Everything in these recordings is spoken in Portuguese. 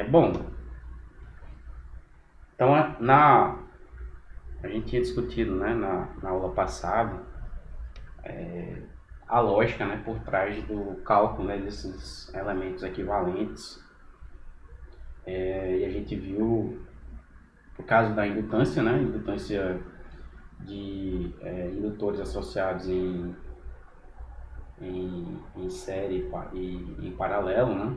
Bom, então a gente tinha discutido, né, na aula passada, a lógica, né, por trás do cálculo, né, desses elementos equivalentes. E a gente viu o caso da indutância, né, indutância de indutores associados em série e em paralelo, né.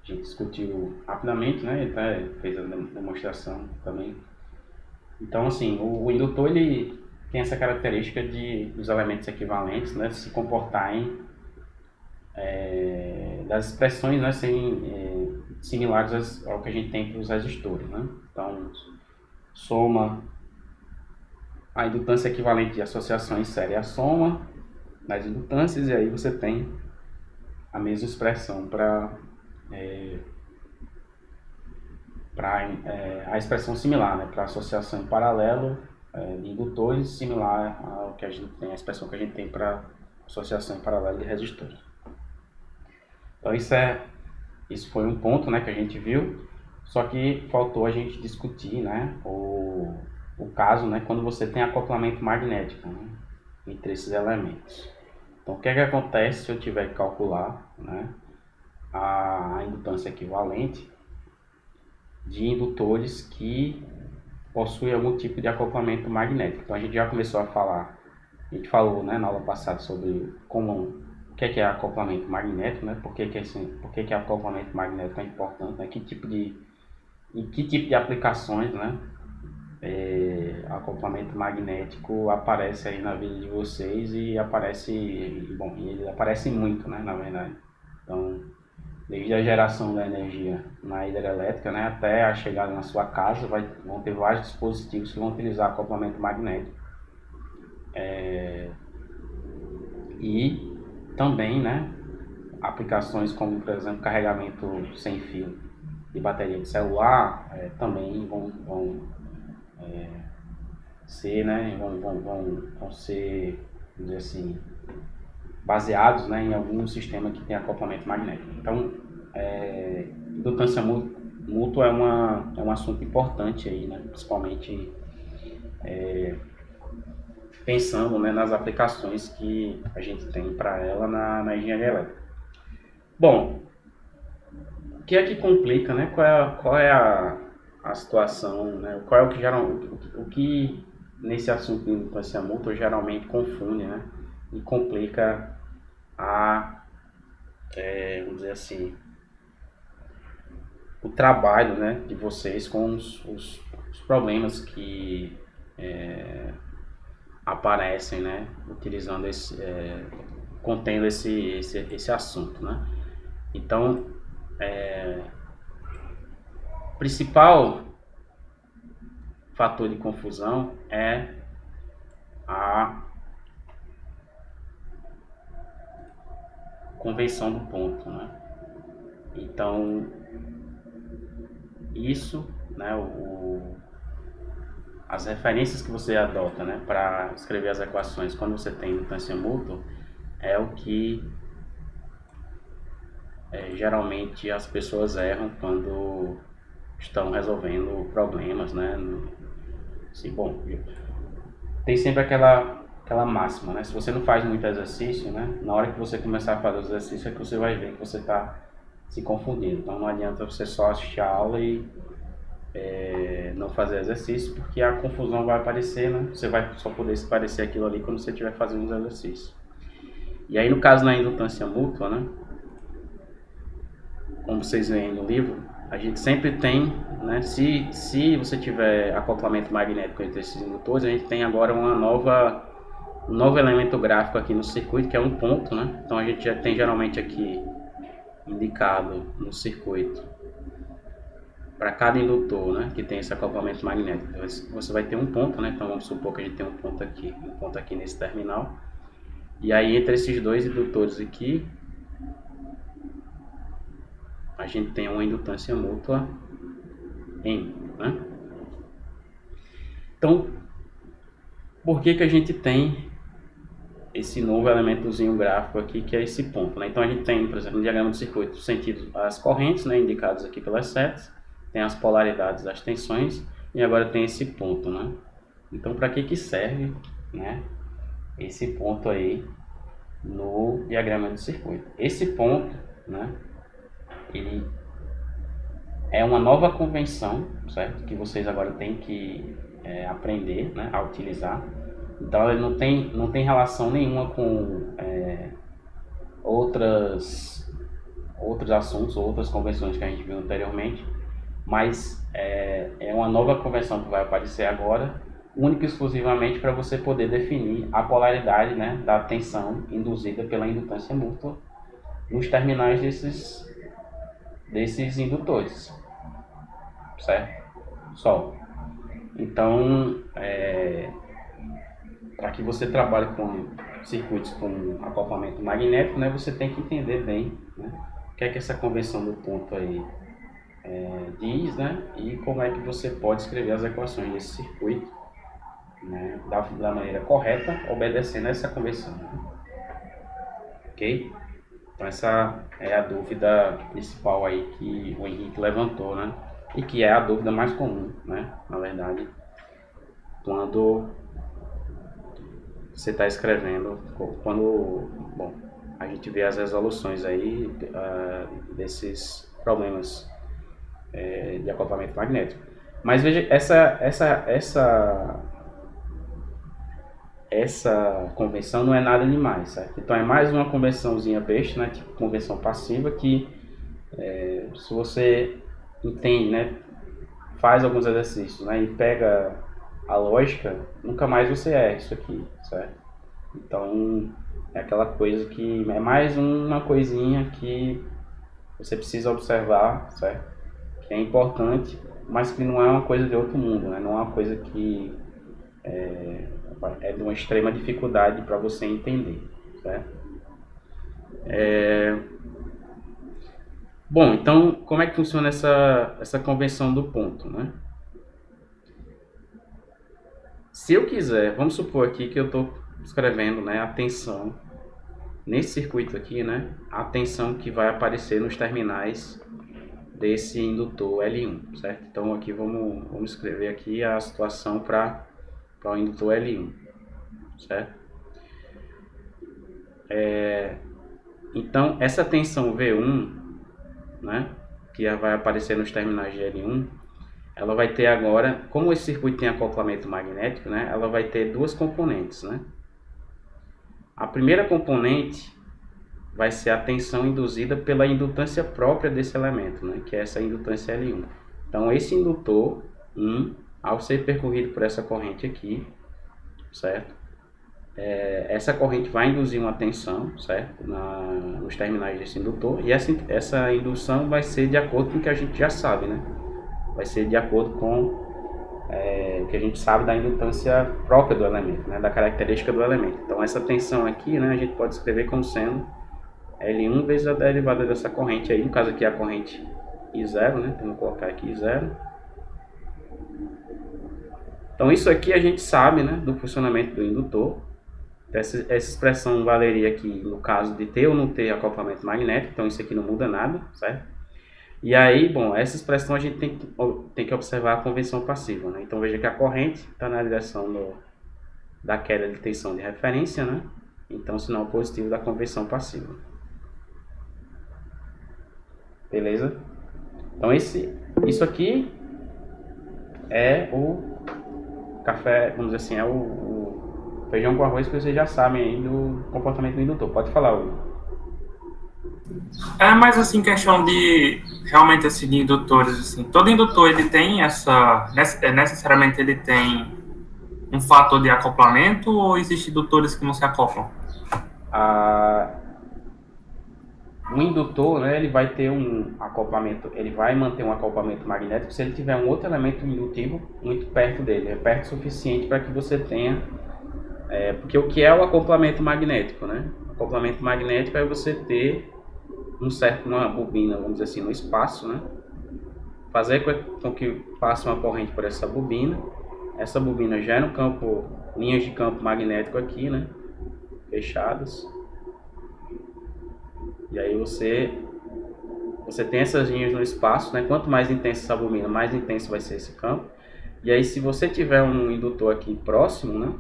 A gente discutiu rapidamente, né, e até fez a demonstração também. Então, assim, o indutor ele tem essa característica de os elementos equivalentes, né, se comportarem das expressões, né, serem similares ao que a gente tem para os resistores, né. Então, soma a indutância equivalente de associação em série é a soma das indutâncias, e aí você tem a mesma expressão para a expressão similar, né, para associação em paralelo de indutores, similar ao que a gente tem, a expressão que a gente tem para associação em paralelo de resistores. Então isso foi um ponto, né, que a gente viu, só que faltou a gente discutir, né, o caso, né, quando você tem acoplamento magnético, né, entre esses elementos. Então o que é que acontece se eu tiver que calcular, né, a indutância equivalente de indutores que possuem algum tipo de acoplamento magnético? Então a gente já começou a falar, a gente falou, né, na aula passada sobre o que é acoplamento magnético, né? Por que acoplamento magnético é importante, né? Em que tipo de aplicações, né? Acoplamento magnético aparece aí na vida de vocês e ele aparece muito, né? Na verdade. Então, desde a geração da energia na hidrelétrica, né, até a chegada na sua casa, vão ter vários dispositivos que vão utilizar acoplamento magnético. E também, né, aplicações como, por exemplo, carregamento sem fio de bateria de celular também ser, né, vão ser, vamos dizer assim, baseados, né, em algum sistema que tem acoplamento magnético. Então, indutância mútua é um assunto importante aí, né, principalmente pensando, né, nas aplicações que a gente tem para ela na engenharia elétrica. Bom, o que é que complica, né? Qual é a situação, né? Qual é o que o que nesse assunto de indutância mútua geralmente confunde, né? E complica vamos dizer assim, o trabalho, né, de vocês com os problemas que aparecem, né, utilizando contendo esse assunto, né? Então, o principal fator de confusão é a convenção do ponto, né? Então, isso, né, as referências que você adota, né, para escrever as equações quando você tem indutância mútua é o que geralmente as pessoas erram quando estão resolvendo problemas, né? Assim, bom, tem sempre aquela máxima, né? Se você não faz muito exercício, né? Na hora que você começar a fazer os exercícios é que você vai ver que você está se confundindo. Então não adianta você só assistir a aula e não fazer exercício, porque a confusão vai aparecer, né? Você vai só poder se parecer aquilo ali quando você estiver fazendo os exercícios. E aí no caso na indutância mútua, né? Como vocês veem no livro, a gente sempre tem, né? Se você tiver acoplamento magnético entre esses indutores, a gente tem agora um novo elemento gráfico aqui no circuito, que é um ponto, né? Então a gente já tem geralmente aqui indicado no circuito para cada indutor, né, que tem esse acoplamento magnético. Você vai ter um ponto, né? Então vamos supor que a gente tem um ponto aqui nesse terminal. E aí entre esses dois indutores aqui, a gente tem uma indutância mútua M, né? Então, por que a gente tem esse novo elementozinho gráfico aqui, que é esse ponto, né? Então a gente tem, por exemplo, no diagrama de circuito, o sentido, as correntes, né, indicadas aqui pelas setas, tem as polaridades das tensões, e agora tem esse ponto, né? Então para que serve, né, esse ponto aí no diagrama de circuito? Esse ponto, né, ele é uma nova convenção, certo? Que vocês agora têm que aprender, né, a utilizar. Então ele não tem relação nenhuma com outros assuntos, outras convenções que a gente viu anteriormente, mas é uma nova convenção que vai aparecer agora, única e exclusivamente para você poder definir a polaridade, né, da tensão induzida pela indutância mútua nos terminais desses indutores, certo? Só. Então, para que você trabalhe com circuitos com acoplamento magnético, né, você tem que entender bem, né, o que é que essa convenção do ponto aí diz, né, e como é que você pode escrever as equações desse circuito, né, da maneira correta, obedecendo a essa convenção. Né? Ok? Então essa é a dúvida principal aí que o Henrique levantou, né, e que é a dúvida mais comum, né, na verdade, quando você está escrevendo, quando a gente vê as resoluções aí desses problemas de acoplamento magnético. Mas veja, essa convenção não é nada demais, certo? Então é mais uma convençãozinha besta, né, tipo convenção passiva, que se você entende, né, faz alguns exercícios, né, e pega a lógica, nunca mais você erra isso aqui, certo? Então é aquela coisa que é mais uma coisinha que você precisa observar, certo? Que é importante, mas que não é uma coisa de outro mundo, né? Não é uma coisa que é de uma extrema dificuldade para você entender, certo? Bom, então como é que funciona essa convenção do ponto, né? Se eu quiser, vamos supor aqui que eu estou escrevendo, né, a tensão nesse circuito aqui, né, a tensão que vai aparecer nos terminais desse indutor L1, certo? Então aqui vamos escrever aqui a situação para o indutor L1, certo? Então essa tensão V1, né, que vai aparecer nos terminais de L1, ela vai ter agora, como esse circuito tem acoplamento magnético, né, ela vai ter duas componentes, né? A primeira componente vai ser a tensão induzida pela indutância própria desse elemento, né, que é essa indutância L1. Então esse indutor 1, ao ser percorrido por essa corrente aqui, certo? Essa corrente vai induzir uma tensão, certo? Nos terminais desse indutor, e essa indução vai ser de acordo com o que a gente já sabe, né? Vai ser de acordo com o que a gente sabe da indutância própria do elemento, né? Da característica do elemento. Então essa tensão aqui, né, a gente pode escrever como sendo L1 vezes a derivada dessa corrente aí, no caso aqui é a corrente I0, né? Então vou colocar aqui I0. Então isso aqui a gente sabe, né, do funcionamento do indutor. Essa expressão valeria aqui no caso de ter ou não ter acoplamento magnético, então isso aqui não muda nada, certo? E aí, bom, essa expressão a gente tem que observar a convenção passiva, né? Então veja que a corrente está na direção da queda de tensão de referência, né? Então sinal positivo da convenção passiva. Beleza? Então isso aqui é o café, vamos dizer assim, é o feijão com arroz que vocês já sabem aí do comportamento do indutor. Pode falar, Hugo. É mais assim, questão de realmente assim, de indutores, assim, todo indutor ele tem necessariamente ele tem um fator de acoplamento ou existem indutores que não se acoplam? O indutor, né, ele vai ter um acoplamento, ele vai manter um acoplamento magnético se ele tiver um outro elemento indutivo muito perto dele, é perto o suficiente para que você tenha, porque o que é o acoplamento magnético, né? O acoplamento magnético é você ter uma bobina, vamos dizer assim, no espaço, né? Fazer com que passe uma corrente por essa bobina gera linhas de campo magnético aqui, né? fechadas. E aí você tem essas linhas no espaço, né? Quanto mais intensa essa bobina, mais intenso vai ser esse campo. E aí se você tiver um indutor aqui próximo, né?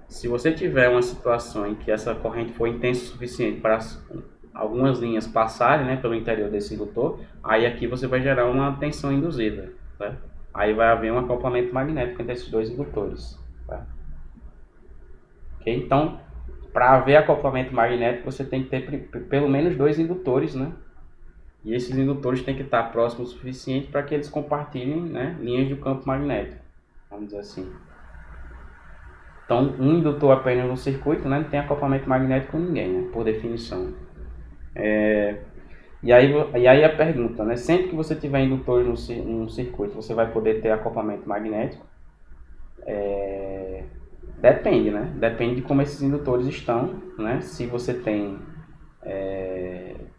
Se você tiver uma situação em que essa corrente for intensa o suficiente para algumas linhas passarem, né, pelo interior desse indutor, aí aqui você vai gerar uma tensão induzida, tá? Aí vai haver um acoplamento magnético entre esses dois indutores, tá? Okay? Então, para haver acoplamento magnético, você tem que ter pelo menos 2 indutores, né? E esses indutores têm que estar próximos o suficiente para que eles compartilhem, né, linhas de campo magnético, vamos dizer assim. Então, um indutor apenas no circuito, né, não tem acoplamento magnético com ninguém, né, por definição. E aí a pergunta, né, sempre que você tiver indutores no circuito, você vai poder ter acoplamento magnético? Depende, né? Depende de como esses indutores estão, né? Se você tem,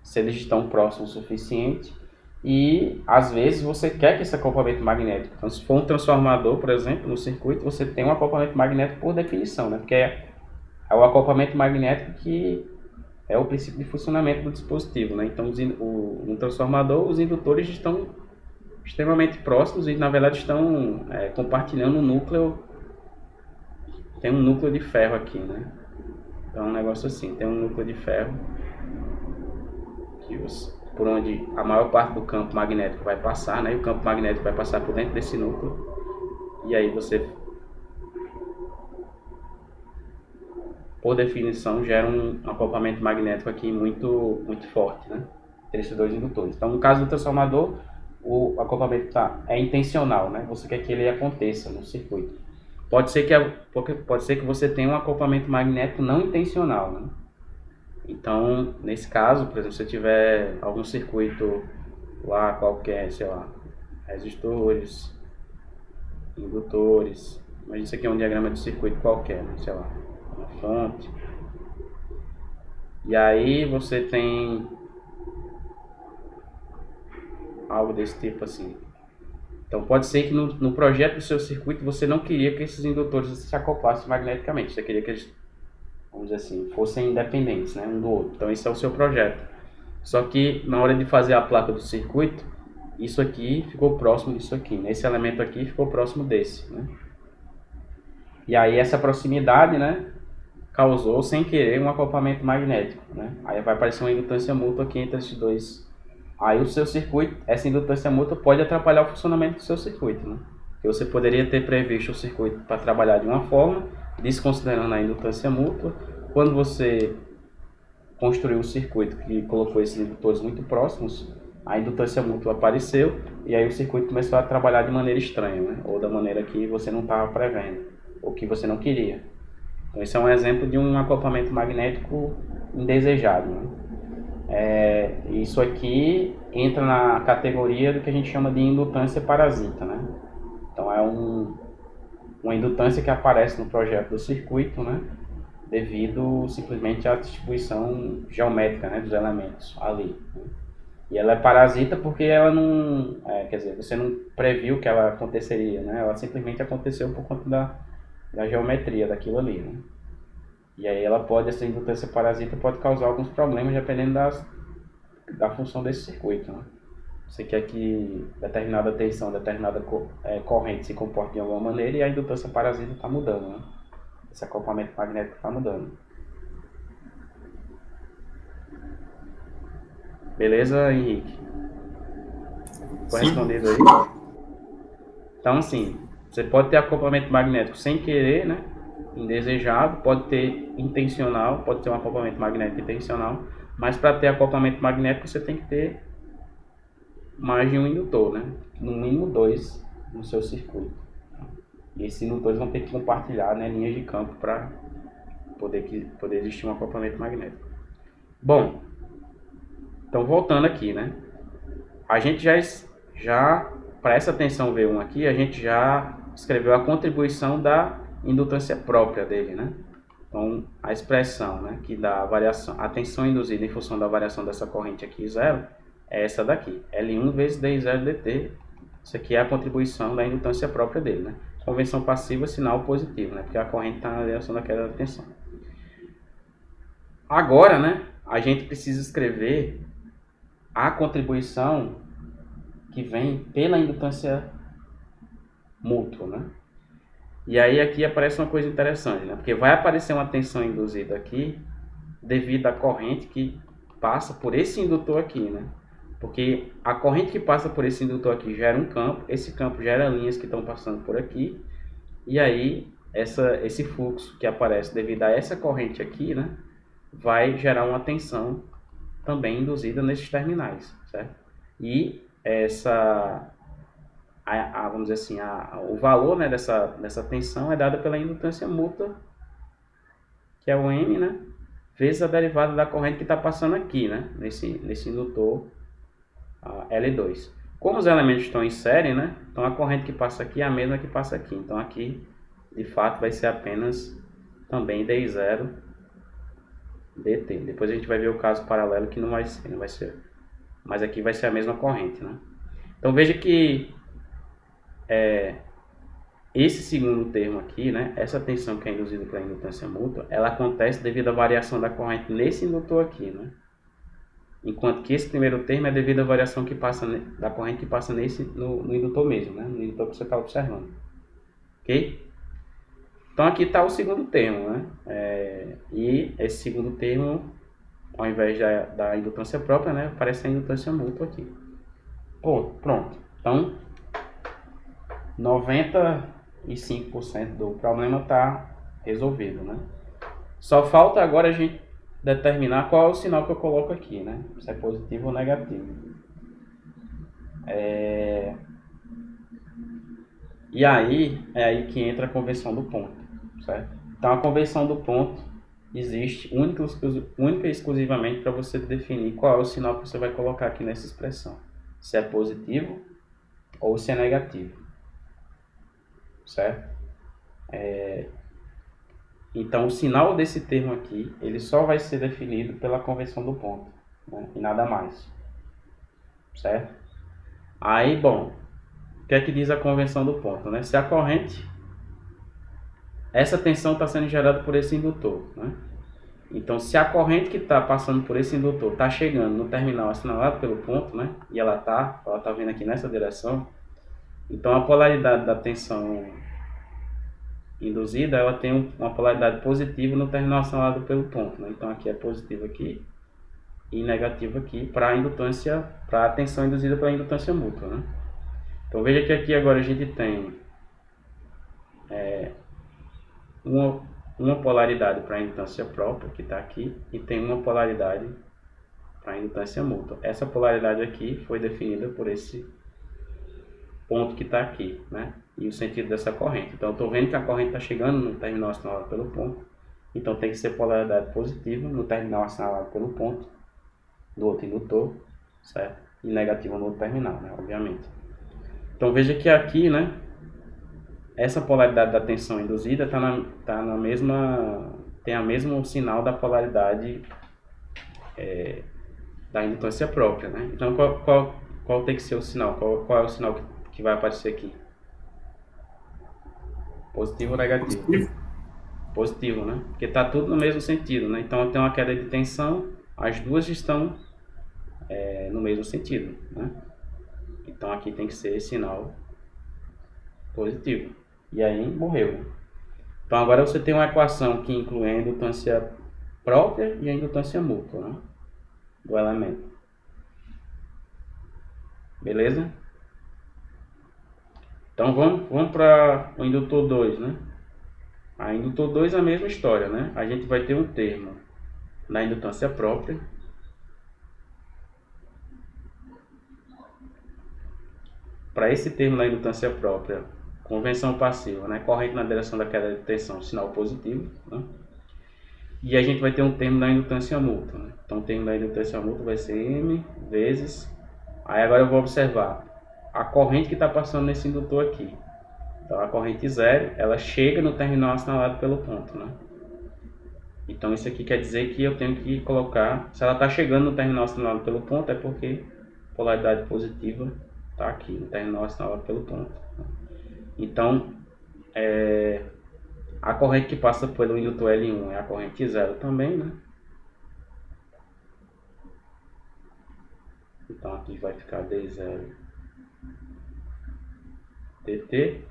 se eles estão próximos o suficiente, e às vezes você quer que esse acoplamento magnético, então se for um transformador, por exemplo, no circuito, você tem um acoplamento magnético por definição, né? Porque é o acoplamento magnético que é o princípio de funcionamento do dispositivo, né? Então no transformador os indutores estão extremamente próximos e na verdade estão compartilhando um núcleo. Tem um núcleo de ferro aqui, né? Então é um negócio assim, tem um núcleo de ferro por onde a maior parte do campo magnético vai passar, né? E o campo magnético vai passar por dentro desse núcleo. E aí você, por definição, gera um acoplamento magnético aqui muito forte, né? Entre esses dois indutores. Então no caso do transformador, o acoplamento é intencional, né? Você quer que ele aconteça no circuito. Pode ser que você tenha um acoplamento magnético não intencional, né? Então, nesse caso, por exemplo, se você tiver algum circuito lá qualquer, sei lá, resistores, indutores, mas isso aqui é um diagrama de circuito qualquer, né? Sei lá, uma fonte. E aí você tem algo desse tipo assim. Então pode ser que no projeto do seu circuito você não queria que esses indutores se acoplassem magneticamente, você queria que eles, vamos dizer assim, fossem independentes, né, um do outro. Então esse é o seu projeto. Só que na hora de fazer a placa do circuito, isso aqui ficou próximo disso aqui, né? Esse elemento aqui ficou próximo desse, né? E aí essa proximidade, né, causou sem querer um acoplamento magnético, né? Aí vai aparecer uma indutância mútua aqui entre esses dois. Aí o seu circuito, essa indutância mútua pode atrapalhar o funcionamento do seu circuito, né? Porque você poderia ter previsto o circuito para trabalhar de uma forma, desconsiderando a indutância mútua. Quando você construiu um circuito que colocou esses indutores muito próximos, a indutância mútua apareceu e aí o circuito começou a trabalhar de maneira estranha, né? Ou da maneira que você não estava prevendo, ou que você não queria. Então esse é um exemplo de um acoplamento magnético indesejado, né? Isso aqui entra na categoria do que a gente chama de indutância parasita, né? Então é uma indutância que aparece no projeto do circuito, né? Devido simplesmente à distribuição geométrica, né, dos elementos ali, né? E ela é parasita porque ela não, quer dizer, você não previu que ela aconteceria, né? Ela simplesmente aconteceu por conta da geometria daquilo ali, né? E aí essa indutância parasita pode causar alguns problemas dependendo da função desse circuito, né? Você quer que determinada tensão, determinada corrente se comporte de alguma maneira e a indutância parasita está mudando, né? Esse acoplamento magnético está mudando. Beleza, Henrique? Foi respondido aí? Então, assim, você pode ter acoplamento magnético sem querer, né? Indesejado, pode ter intencional, pode ter um acoplamento magnético intencional, mas para ter acoplamento magnético você tem que ter mais de um indutor, né? No mínimo 2 no seu circuito. E esses indutores vão ter que compartilhar, né, linhas de campo para poder existir um acoplamento magnético. Bom, então voltando aqui, né? A gente já presta atenção V1 aqui, a gente já escreveu a contribuição da indutância própria dele, né? Então, a expressão, né, que dá a variação, a tensão induzida em função da variação dessa corrente aqui, zero, é essa daqui, L1 vezes D0 dt. Isso aqui é a contribuição da indutância própria dele, né? convenção passiva, sinal positivo, né? Porque a corrente está na direção da queda da tensão. Agora, né, a gente precisa escrever a contribuição que vem pela indutância mútua, né? E aí aqui aparece uma coisa interessante, né? Porque vai aparecer uma tensão induzida aqui devido à corrente que passa por esse indutor aqui, né? Porque a corrente que passa por esse indutor aqui gera um campo, esse campo gera linhas que estão passando por aqui, e aí esse fluxo que aparece devido a essa corrente aqui, né, vai gerar uma tensão também induzida nesses terminais, certo? E vamos dizer assim, o valor, né, dessa tensão é dada pela indutância mútua, que é o M, né, vezes a derivada da corrente que está passando aqui, né, nesse indutor L2. Como os elementos estão em série, né, então a corrente que passa aqui é a mesma que passa aqui. Então aqui, de fato, vai ser apenas também D0 dt. Depois a gente vai ver o caso paralelo que não vai ser. Mas aqui vai ser a mesma corrente, né? Então veja que esse segundo termo aqui, né, essa tensão que é induzida pela indutância mútua, ela acontece devido à variação da corrente nesse indutor aqui, né? Enquanto que esse primeiro termo é devido à variação que passa da corrente que passa no indutor mesmo, né? No indutor que você está observando. Ok? Então aqui está o segundo termo, né? E esse segundo termo, ao invés da indutância própria, né, aparece a indutância mútua aqui. Pronto. Então, 95% do problema está resolvido, né? Só falta agora a gente determinar qual é o sinal que eu coloco aqui, né? Se é positivo ou negativo. E aí, é aí que entra a convenção do ponto, certo? Então, a convenção do ponto existe única e exclusivamente para você definir qual é o sinal que você vai colocar aqui nessa expressão. Se é positivo ou se é negativo, certo? Então, o sinal desse termo aqui, ele só vai ser definido pela convenção do ponto, né? E nada mais, certo? Aí, bom, o que é que diz a convenção do ponto, né? Se a corrente, essa tensão está sendo gerada por esse indutor, né? Então, se a corrente que está passando por esse indutor está chegando no terminal assinalado pelo ponto, né? E ela tá vindo aqui nessa direção, então a polaridade da tensão induzida, ela tem uma polaridade positiva no terminal assinalado pelo ponto, né? Então aqui é positivo aqui e negativo aqui para a tensão induzida pela indutância mútua, né? Então veja que aqui agora a gente tem uma polaridade para a indutância própria, que está aqui, e tem uma polaridade para a indutância mútua. Essa polaridade aqui foi definida por esse ponto que está aqui, né? E o sentido dessa corrente. Então eu estou vendo que a corrente está chegando no terminal assinalado pelo ponto, então tem que ser polaridade positiva no terminal assinalado pelo ponto do outro indutor, certo? E negativa no outro terminal, né? Obviamente. Então veja que aqui, né, essa polaridade da tensão induzida tem o mesmo sinal da polaridade da indutância própria, né? Então qual tem que ser o sinal? Qual é o sinal que vai aparecer aqui? Positivo ou negativo? Positivo, né? Porque está tudo no mesmo sentido, né? Então tem uma queda de tensão, as duas estão no mesmo sentido, né? Então aqui tem que ser sinal positivo. E aí morreu. Então agora você tem uma equação que inclui a indutância própria e a indutância mútua, né, do elemento. Beleza? Então vamos para o indutor 2, né? A indutor 2 é a mesma história, né? A gente vai ter um termo na indutância própria. Para esse termo na indutância própria, convenção passiva, né? Corrente na direção da queda de tensão, sinal positivo, né? E a gente vai ter um termo da indutância mútua, né? Então o termo da indutância mútua vai ser M vezes... Aí agora eu vou observar a corrente que está passando nesse indutor aqui. Então a corrente zero, ela chega no terminal assinalado pelo ponto, né? Então isso aqui quer dizer que eu tenho que colocar... Se ela está chegando no terminal assinalado pelo ponto, é porque a polaridade positiva está aqui no terminal assinalado pelo ponto. Então, A corrente que passa pelo indutor L1 é a corrente zero também, né? Então aqui vai ficar D0 dt.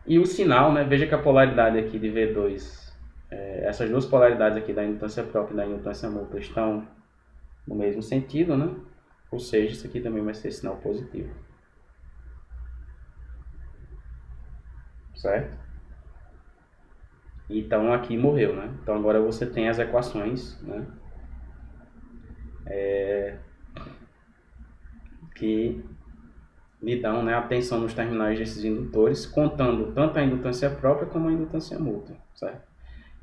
E o sinal, né? Veja que a polaridade aqui de V2, essas duas polaridades aqui da indutância própria e da indutância mútua estão no mesmo sentido, né? Ou seja, isso aqui também vai ser sinal positivo. Certo? Então aqui morreu, né? Então agora você tem as equações, né? Que lhe dão, né, a tensão nos terminais desses indutores, contando tanto a indutância própria como a indutância mútua, certo?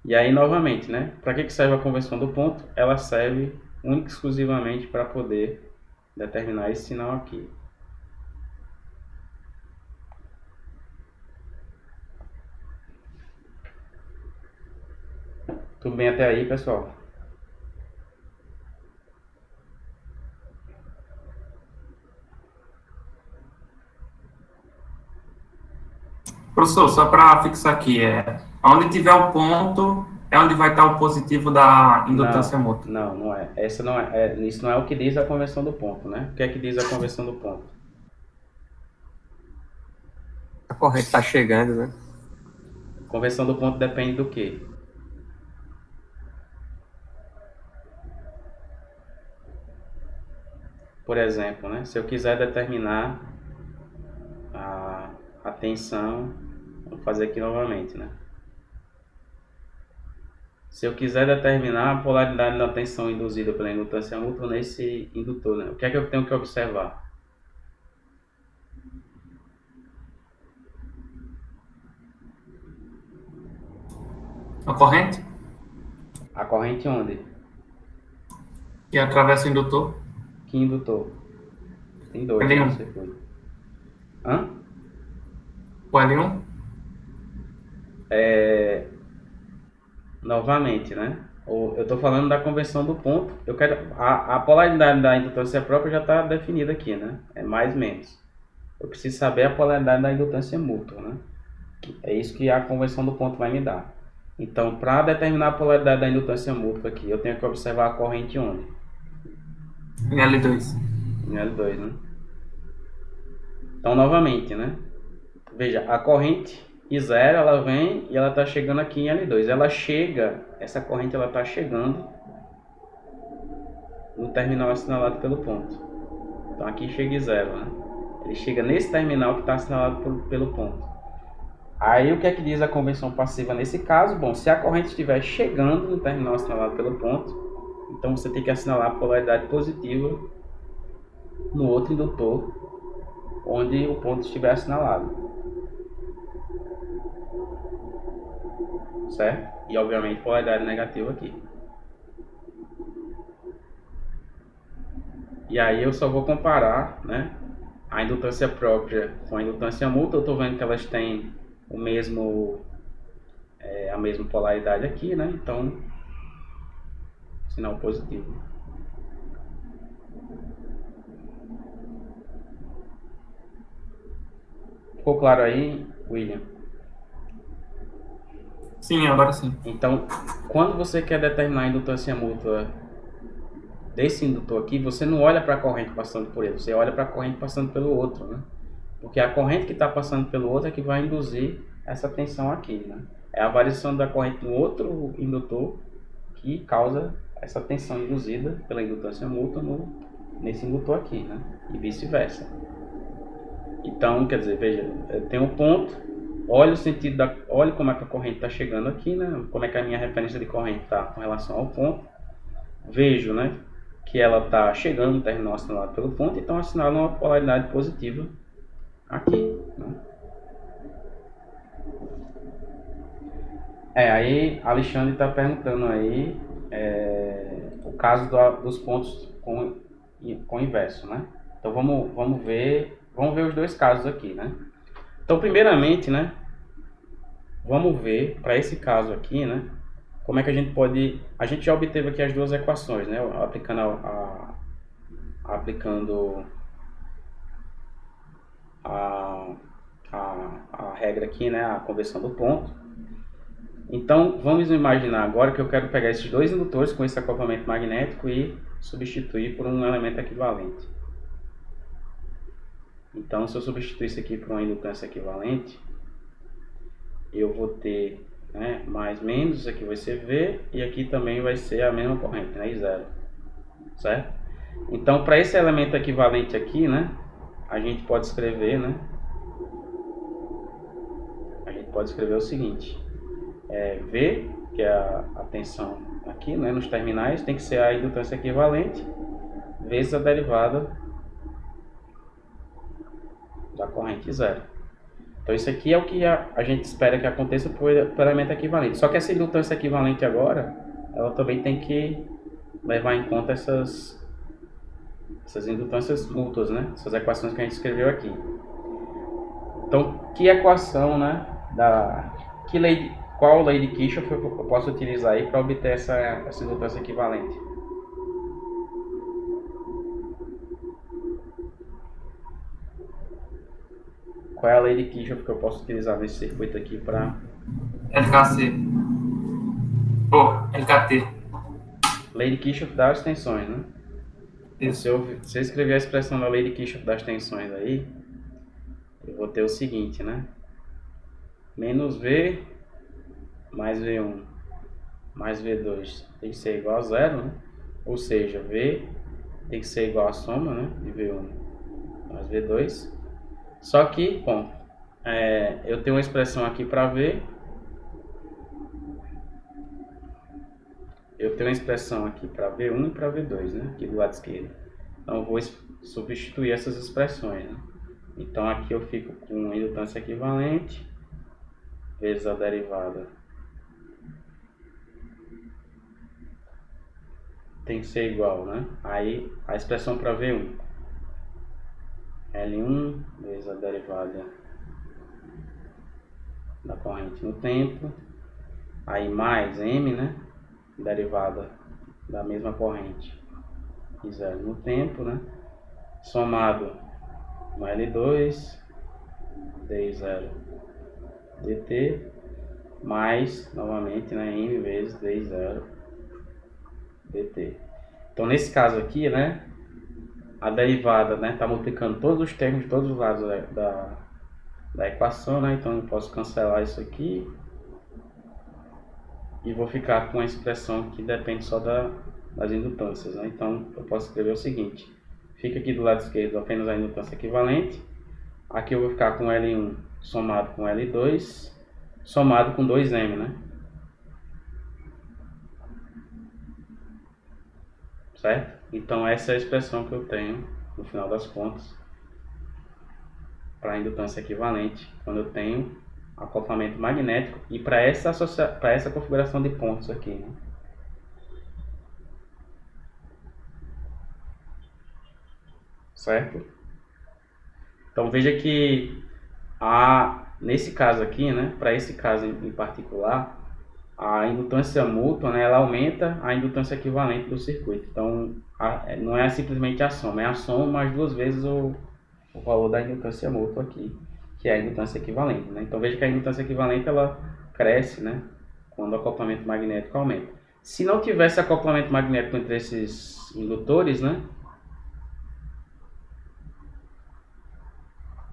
E aí, novamente, né, para que serve a conversão do ponto? Ela serve única e exclusivamente para poder determinar esse sinal aqui. Tudo bem até aí, pessoal? Professor, só para fixar aqui, onde tiver o ponto é onde vai estar o positivo da indutância mútua. Não é. Essa não é. Isso não é o que diz a conversão do ponto, né? O que é que diz a conversão do ponto? A corrente está chegando, né? Conversão do ponto depende do quê? Por exemplo, né? Se eu quiser determinar a tensão, vou fazer aqui novamente, né? Se eu quiser determinar a polaridade da tensão induzida pela indutância mútua nesse indutor, né? O que é que eu tenho que observar? A corrente A corrente onde? que atravessa o indutor. Que indutor? Tem dois L1. no circuito. Hã? O L1? Novamente, né? Eu estou falando da conversão do ponto. Eu quero a polaridade da indutância própria já está definida aqui, né? É mais menos. Eu preciso saber a polaridade da indutância mútua, né? É isso que a conversão do ponto vai me dar. Então, para determinar a polaridade da indutância mútua aqui, eu tenho que observar a corrente onde? Em L2. Em L2, né? Então, novamente, né? Veja, a corrente I0, ela vem e ela está chegando aqui em L2. Ela chega, essa corrente ela está chegando no terminal assinalado pelo ponto. Então aqui chega I0, né? Ele chega nesse terminal que está assinalado pelo ponto. Aí o que é que diz a convenção passiva nesse caso? Bom, se a corrente estiver chegando no terminal assinalado pelo ponto, então você tem que assinalar a polaridade positiva no outro indutor onde o ponto estiver assinalado. Certo? E obviamente polaridade negativa aqui. E aí eu só vou comparar, né, a indutância própria com a indutância mútua. Eu estou vendo que elas têm o mesmo, a mesma polaridade aqui, né? Então, sinal positivo. Ficou claro aí, William? Sim, agora sim. Então, quando você quer determinar a indutância mútua desse indutor aqui, você não olha para a corrente passando por ele, você olha para a corrente passando pelo outro, né? Porque a corrente que está passando pelo outro é que vai induzir essa tensão aqui, né? É a variação da corrente no outro indutor que causa essa tensão induzida pela indutância mútua nesse indutor aqui, né? E vice-versa. Então, quer dizer, veja, eu tenho um ponto, olha o sentido olha como é que a corrente está chegando aqui, né? Como é que a minha referência de corrente está com relação ao ponto. Vejo, né, que ela está chegando no terminal assinalado pelo ponto, então assinalo uma polaridade positiva aqui, né? Aí Alexandre está perguntando aí o caso dos pontos com inverso, né? Então vamos ver os dois casos aqui, né? Então primeiramente, né, vamos ver para esse caso aqui, né, como é que a gente pode... A gente já obteve aqui as duas equações, né, aplicando a regra aqui, né, a conversão do ponto. Então, vamos imaginar agora que eu quero pegar esses dois indutores com esse acoplamento magnético e substituir por um elemento equivalente. Então, se eu substituir isso aqui por uma indutância equivalente, eu vou ter, né, mais menos, isso aqui vai ser V, e aqui também vai ser a mesma corrente, né, I0, certo? Então, para esse elemento equivalente aqui, né, a gente pode escrever, né, o seguinte, V, que é a tensão aqui, né, nos terminais, tem que ser a indutância equivalente vezes a derivada da corrente zero. Então isso aqui é o que a gente espera que aconteça por elemento equivalente. Só que essa indutância equivalente agora, ela também tem que levar em conta essas indutâncias mútuas, né? Essas equações que a gente escreveu aqui. Então, que equação, né? Qual lei de Kirchhoff eu posso utilizar aí para obter essa indutância equivalente? Qual é a lei de Kirchhoff que eu posso utilizar nesse circuito aqui para... LKC. LKT. Lei de Kirchhoff das tensões, né? Isso. Se eu escrever a expressão da lei de Kirchhoff das tensões aí, eu vou ter o seguinte, né? Menos V mais V1 mais V2 tem que ser igual a zero, né? Ou seja, V tem que ser igual à soma, né, de V1 mais V2. Só que, bom, eu tenho uma expressão aqui para V. Eu tenho uma expressão aqui para V1 e para V2, né, aqui do lado esquerdo. Então, eu vou substituir essas expressões, né? Então, aqui eu fico com indutância equivalente vezes a derivada. Tem que ser igual, né? Aí, a expressão para V1. L1 vezes a derivada da corrente no tempo, aí mais M, né, derivada da mesma corrente e zero no tempo, né, somado com L2 D0 dt, mais, novamente, né, M vezes D0 dt. Então, nesse caso aqui, né, a derivada, né, está multiplicando todos os termos de todos os lados da equação, né? Então eu posso cancelar isso aqui e vou ficar com a expressão que depende só das indutâncias, né? Então eu posso escrever o seguinte: fica aqui do lado esquerdo apenas a indutância equivalente, aqui eu vou ficar com L1 somado com L2 somado com 2M, né? Certo? Então essa é a expressão que eu tenho no final das contas para a indutância equivalente quando eu tenho acoplamento magnético e para essa configuração de pontos aqui, né? Certo? Então veja que nesse caso aqui, né, para esse caso em particular, a indutância mútua, né, ela aumenta a indutância equivalente do circuito. Então não é simplesmente a soma, é a soma mais duas vezes o valor da indutância mútua aqui, que é a indutância equivalente, né? Então veja que a indutância equivalente ela cresce, né, quando o acoplamento magnético aumenta. Se não tivesse acoplamento magnético entre esses indutores, né,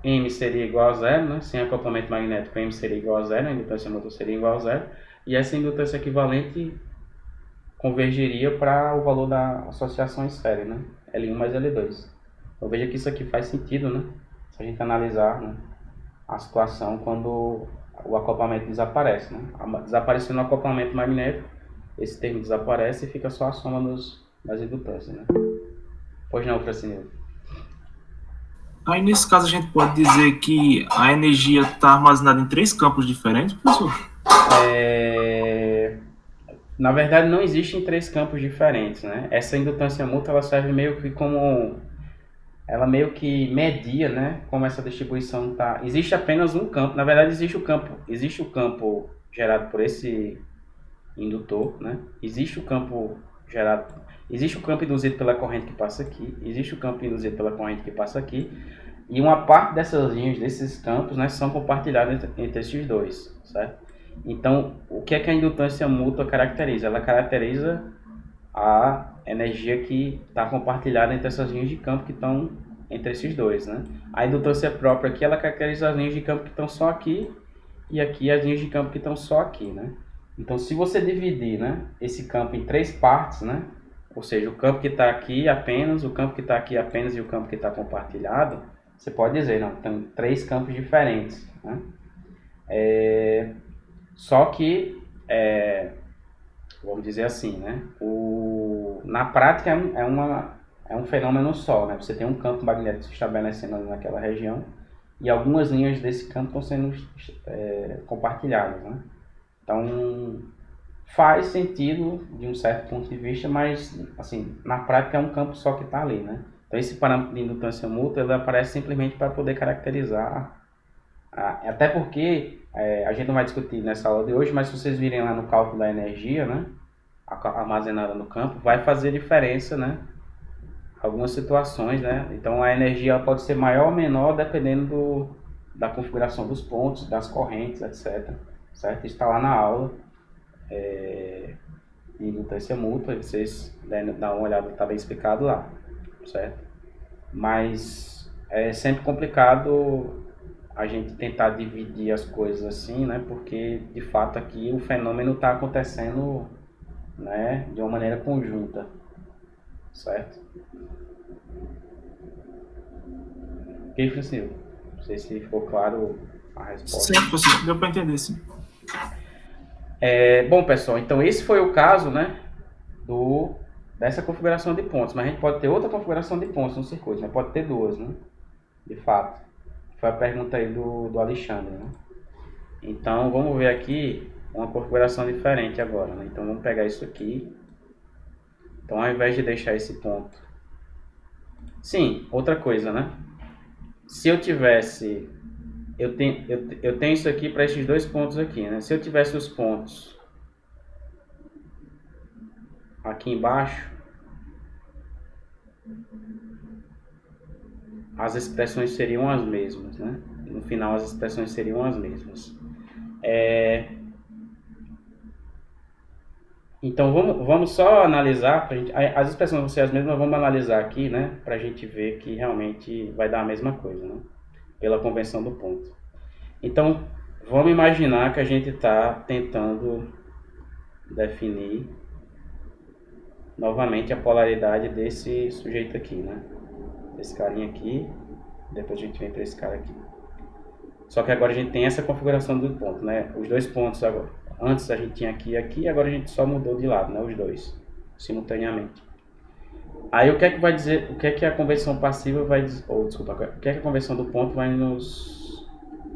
M seria igual a zero, né? Sem acoplamento magnético, M seria igual a zero, a indutância mútua seria igual a zero, e essa indutância equivalente convergiria para o valor da associação em série, né? L1 mais L2. Então veja que isso aqui faz sentido, né? Se a gente analisar, né, a situação quando o acoplamento desaparece, né? Desaparecendo o acoplamento magnético, esse termo desaparece e fica só a soma das indutâncias, né? Pois não, Francine? Aí, nesse caso, a gente pode dizer que a energia está armazenada em 3 campos diferentes, professor? Na verdade, não existem 3 campos diferentes, né? Essa indutância mútua, ela serve meio que como... Ela meio que media, né? Como essa distribuição está... Existe apenas um campo. Na verdade, existe o campo gerado por esse indutor, né? Existe o campo induzido pela corrente que passa aqui, existe o campo induzido pela corrente que passa aqui, E uma parte dessas linhas, desses campos, né, são compartilhadas entre esses dois, certo? Então, o que é que a indutância mútua caracteriza? Ela caracteriza a energia que está compartilhada entre essas linhas de campo que estão entre esses dois, né? A indutância própria aqui, ela caracteriza as linhas de campo que estão só aqui e aqui as linhas de campo que estão só aqui, né? Então, se você dividir, né, esse campo em três partes, né, ou seja, o campo que está aqui apenas, o campo que está aqui apenas e o campo que está compartilhado, você pode dizer, não, tem três campos diferentes, né? Só que, vamos dizer assim, né, na prática é um fenômeno só, né? Você tem um campo magnético se estabelecendo ali naquela região e algumas linhas desse campo estão sendo compartilhadas, né? Então, faz sentido de um certo ponto de vista, mas, assim, na prática é um campo só que está ali, né? Então, esse parâmetro de indutância mútua, ele aparece simplesmente para poder caracterizar, até porque a gente não vai discutir nessa aula de hoje, mas se vocês virem lá no cálculo da energia, né, armazenada no campo, vai fazer diferença, né? Algumas situações, né? Então, a energia pode ser maior ou menor dependendo da configuração dos pontos, das correntes, etc. Certo? Está lá na aula de indutância mútua, vocês dão uma olhada, está bem explicado lá, certo? Mas é sempre complicado a gente tentar dividir as coisas assim, né? Porque de fato aqui o fenômeno está acontecendo, né, de uma maneira conjunta, certo? Ok, Francisco? Não sei se ficou claro a resposta. Sim, professor, deu para entender, sim. Bom, pessoal, então esse foi o caso, né, dessa configuração de pontos, mas a gente pode ter outra configuração de pontos no circuito, né? Pode ter duas, né, de fato. Foi a pergunta aí do Alexandre, né? Então, vamos ver aqui uma configuração diferente agora, né? Então, vamos pegar isso aqui. Então, ao invés de deixar esse ponto... Sim, outra coisa, né? Se eu tivesse... Eu tenho isso aqui para esses dois pontos aqui, né? Se eu tivesse os pontos aqui embaixo, as expressões seriam as mesmas, né? No final, as expressões seriam as mesmas. Então, vamos só analisar, as expressões vão ser as mesmas, vamos analisar aqui, né? Para a gente ver que realmente vai dar a mesma coisa, né? Pela convenção do ponto. Então, vamos imaginar que a gente está tentando definir novamente a polaridade desse sujeito aqui, né? Esse carinha aqui, depois a gente vem para esse cara aqui. Só que agora a gente tem essa configuração do ponto, né? Os dois pontos agora. Antes a gente tinha aqui e aqui, agora a gente só mudou de lado, né? Os dois, simultaneamente. Aí o que é que vai dizer, o que é que a convenção passiva vai dizer, o que é que a convenção do ponto vai nos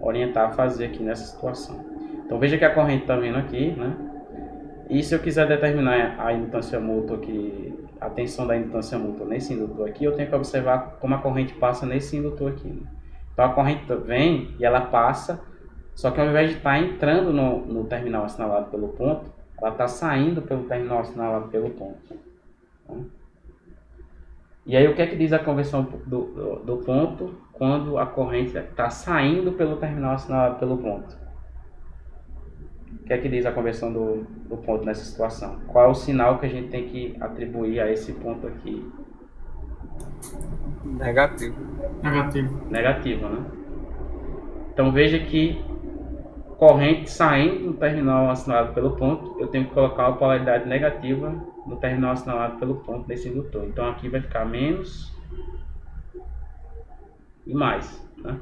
orientar a fazer aqui nessa situação? Então veja que a corrente está vindo aqui, né? E se eu quiser determinar a indutância mútua aqui, a tensão da indutância mútua nesse indutor aqui, eu tenho que observar como a corrente passa nesse indutor aqui, né? Então a corrente vem e ela passa, só que ao invés de estar entrando no terminal assinalado pelo ponto, ela está saindo pelo terminal assinalado pelo ponto. Tá? E aí o que é que diz a convenção do ponto quando a corrente está saindo pelo terminal assinalado pelo ponto? O que é que diz a convenção do ponto nessa situação? Qual é o sinal que a gente tem que atribuir a esse ponto aqui? Negativo. Negativo, né? Então veja que corrente saindo do terminal assinalado pelo ponto, eu tenho que colocar a polaridade negativa no terminal assinalado pelo ponto desse indutor. Então aqui vai ficar menos e mais, né?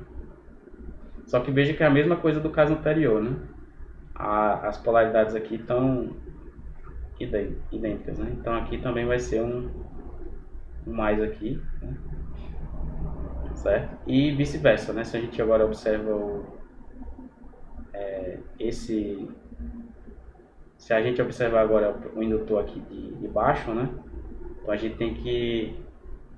Só que veja que é a mesma coisa do caso anterior, né? As polaridades aqui estão idênticas, né? Então aqui também vai ser um mais aqui, né? Certo? E vice-versa, né? Se a gente agora observa se a gente observar agora o indutor aqui de baixo, né? Então a gente tem que,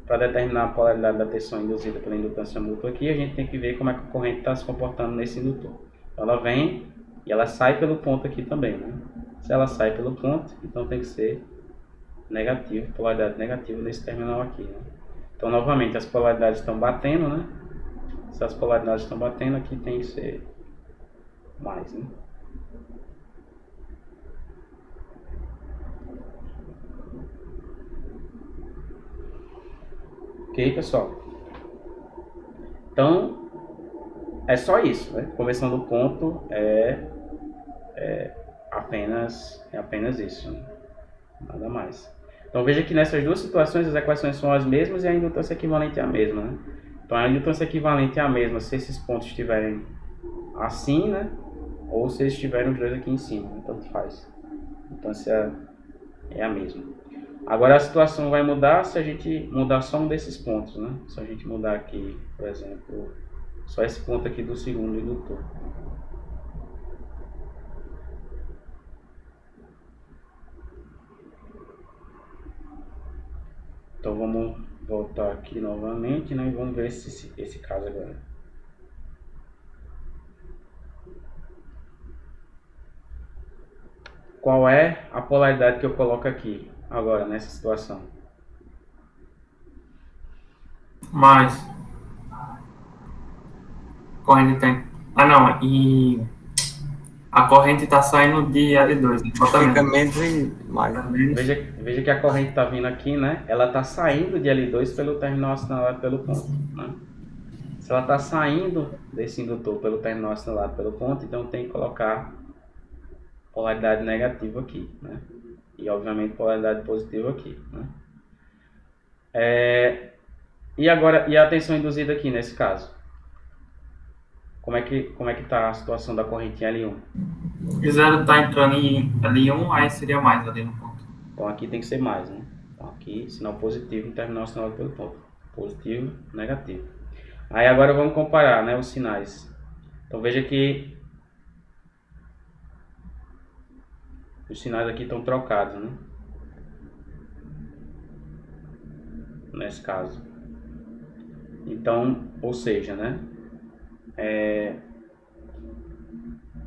para determinar a polaridade da tensão induzida pela indutância mútua aqui, a gente tem que ver como é que a corrente está se comportando nesse indutor. Então ela vem e ela sai pelo ponto aqui também, né? Se ela sai pelo ponto, então tem que ser negativo, polaridade negativa nesse terminal aqui, né? Então novamente as polaridades estão batendo, né? Se as polaridades estão batendo, aqui tem que ser mais, né? Ok, pessoal? Então, é só isso, né? Conversão do ponto é apenas isso, né? Nada mais. Então veja que nessas duas situações as equações são as mesmas e a indutância equivalente é a mesma, né? Então a indutância equivalente é a mesma se esses pontos estiverem assim, né? Ou se eles estiverem os dois aqui em cima, né? Tanto faz. A indutância é a mesma. Agora a situação vai mudar se a gente mudar só um desses pontos, né? Se a gente mudar aqui, por exemplo, só esse ponto aqui do segundo indutor. Então vamos voltar aqui novamente, né? E vamos ver esse caso agora. Qual é a polaridade que eu coloco aqui agora nessa situação? Mais. Corrente tem. Ah, não. E a corrente está saindo de L2. Fica menos e mais. Veja que a corrente está vindo aqui, né? Ela está saindo de L2 pelo terminal assinalado pelo ponto, né? Se ela está saindo desse indutor pelo terminal assinalado pelo ponto, então tem que colocar polaridade negativa aqui, né? E obviamente polaridade positiva aqui, né? E agora, e a tensão induzida aqui nesse caso? Como é que está a situação da corrente em L1? O zero está entrando em L1, aí seria mais ali no ponto. Então aqui tem que ser mais, né? Então aqui sinal positivo no terminal assinalado pelo ponto. Positivo, negativo. Aí agora vamos comparar, né, os sinais. Então veja que os sinais aqui estão trocados, né? Nesse caso. Então, ou seja, né?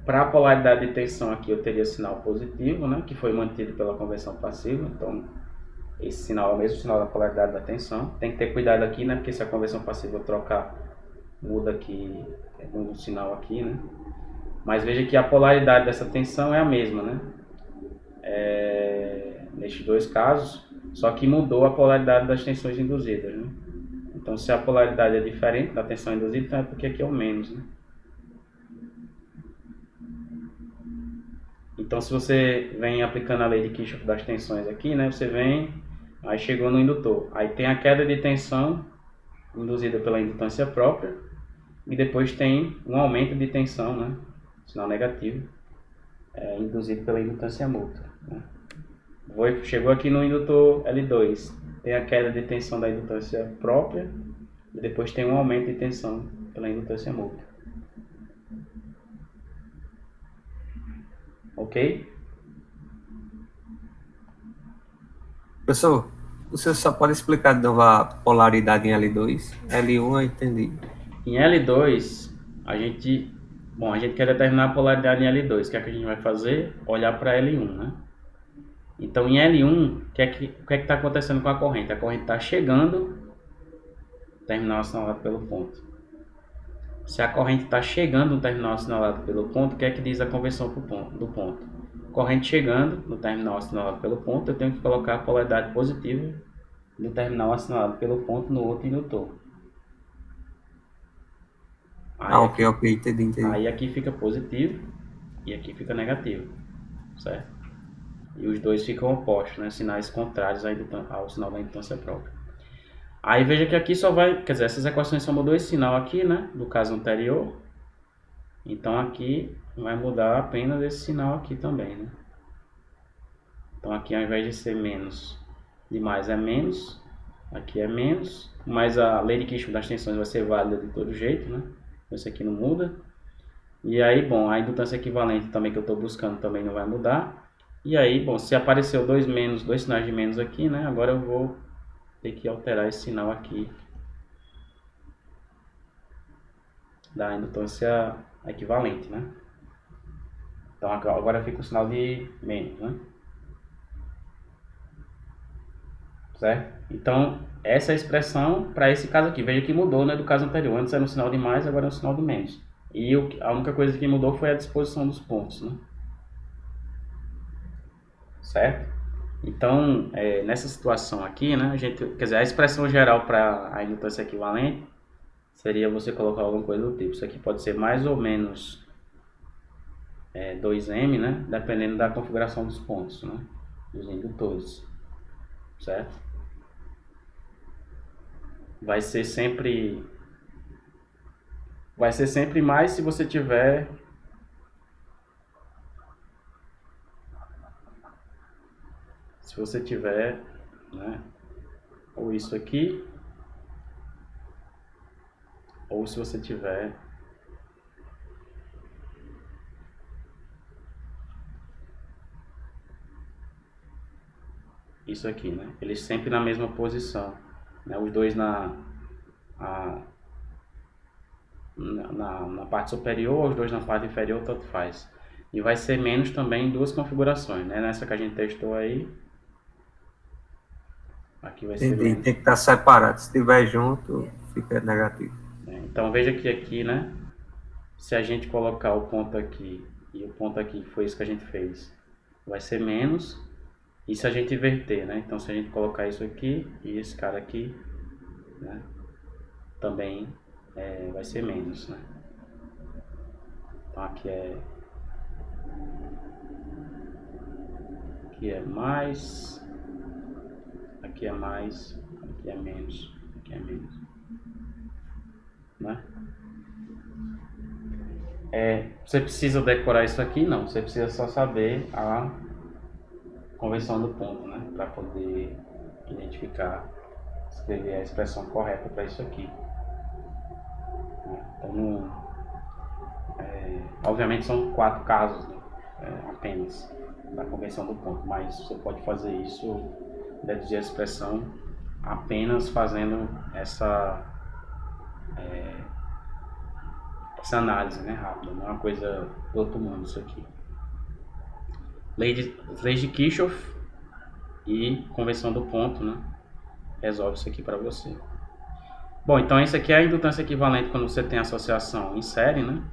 Para a polaridade de tensão aqui eu teria sinal positivo, né? Que foi mantido pela conversão passiva. Então, esse sinal é o mesmo sinal da polaridade da tensão. Tem que ter cuidado aqui, né? Porque se a conversão passiva trocar, muda aqui, muda o sinal aqui, né? Mas veja que a polaridade dessa tensão é a mesma, né? Nestes dois casos, só que mudou a polaridade das tensões induzidas, né? Então, se a polaridade é diferente da tensão induzida, então é porque aqui é o menos, né? Então, se você vem aplicando a lei de Kirchhoff das tensões aqui, né? Você vem, aí chegou no indutor. Aí tem a queda de tensão induzida pela indutância própria e depois tem um aumento de tensão, né? Sinal negativo, induzido pela indutância mútua, né? Chegou aqui no indutor L2, tem a queda de tensão da indutância própria e depois tem um aumento de tensão pela indutância mútua. Ok? Professor, você só pode explicar de novo a polaridade em L2? L1 eu entendi. Em L2, a gente quer determinar a polaridade em L2. O que é que a gente vai fazer? Olhar para L1, né? Então, em L1, o que é que está acontecendo com a corrente? A corrente está chegando, terminal assinalado pelo ponto. Se a corrente está chegando no terminal assinalado pelo ponto, o que é que diz a conversão do ponto? Corrente chegando no terminal assinalado pelo ponto, eu tenho que colocar a polaridade positiva do terminal assinalado pelo ponto no outro indutor. Ok, entendi. Aí aqui fica positivo e aqui fica negativo, certo? E os dois ficam opostos, né? Sinais contrários ao sinal da indutância própria. Aí veja que aqui só vai, quer dizer, essas equações só mudou esse sinal aqui, né? Do caso anterior. Então aqui vai mudar apenas esse sinal aqui também, né? Então aqui ao invés de ser menos de mais é menos, aqui é menos, mas a lei de Kirchhoff das tensões vai ser válida de todo jeito, né? Isso aqui não muda. E aí, bom, a indutância equivalente também que eu estou buscando também não vai mudar. E aí, bom, se apareceu dois sinais de menos aqui, né? Agora eu vou ter que alterar esse sinal aqui da indutância equivalente, né? Então agora fica o sinal de menos, né? certo? Então, essa é a expressão para esse caso aqui. Veja que mudou, né, do caso anterior. Antes era um sinal de mais, agora é um sinal de menos. E a única coisa que mudou foi a disposição dos pontos, né? Certo? Então, nessa situação aqui, né, quer dizer, a expressão geral para a indutância equivalente seria você colocar alguma coisa do tipo. Isso aqui pode ser mais ou menos 2M, né, dependendo da configuração dos pontos, né, dos indutores, certo? Vai ser sempre mais se você tiver né, ou isso aqui, ou se você tiver isso aqui, né? Eles sempre na mesma posição, né? Os dois na parte superior, os dois na parte inferior, tanto faz. E vai ser menos também em duas configurações, né? Nessa que a gente testou aí, aqui vai ser menos. Tem que estar separado. Se estiver junto, fica negativo. Então veja que aqui, né? Se a gente colocar o ponto aqui e o ponto aqui, foi isso que a gente fez, vai ser menos. E se a gente inverter, né? Então se a gente colocar isso aqui e esse cara aqui, né, também vai ser menos, né? Então aqui é mais, aqui é mais, aqui é menos, né? Você precisa decorar isso aqui? Não, você precisa só saber a convenção do ponto, né? Para poder identificar, escrever a expressão correta para isso aqui. Então, obviamente são 4 casos, né? Apenas da convenção do ponto, mas você pode fazer isso, deduzir a expressão apenas fazendo essa análise, né, rápida. Não é uma coisa do outro mundo isso aqui. Leis de Kirchhoff e convenção do ponto, né, resolve isso aqui para você. Bom, então isso aqui é a indutância equivalente quando você tem associação em série, né?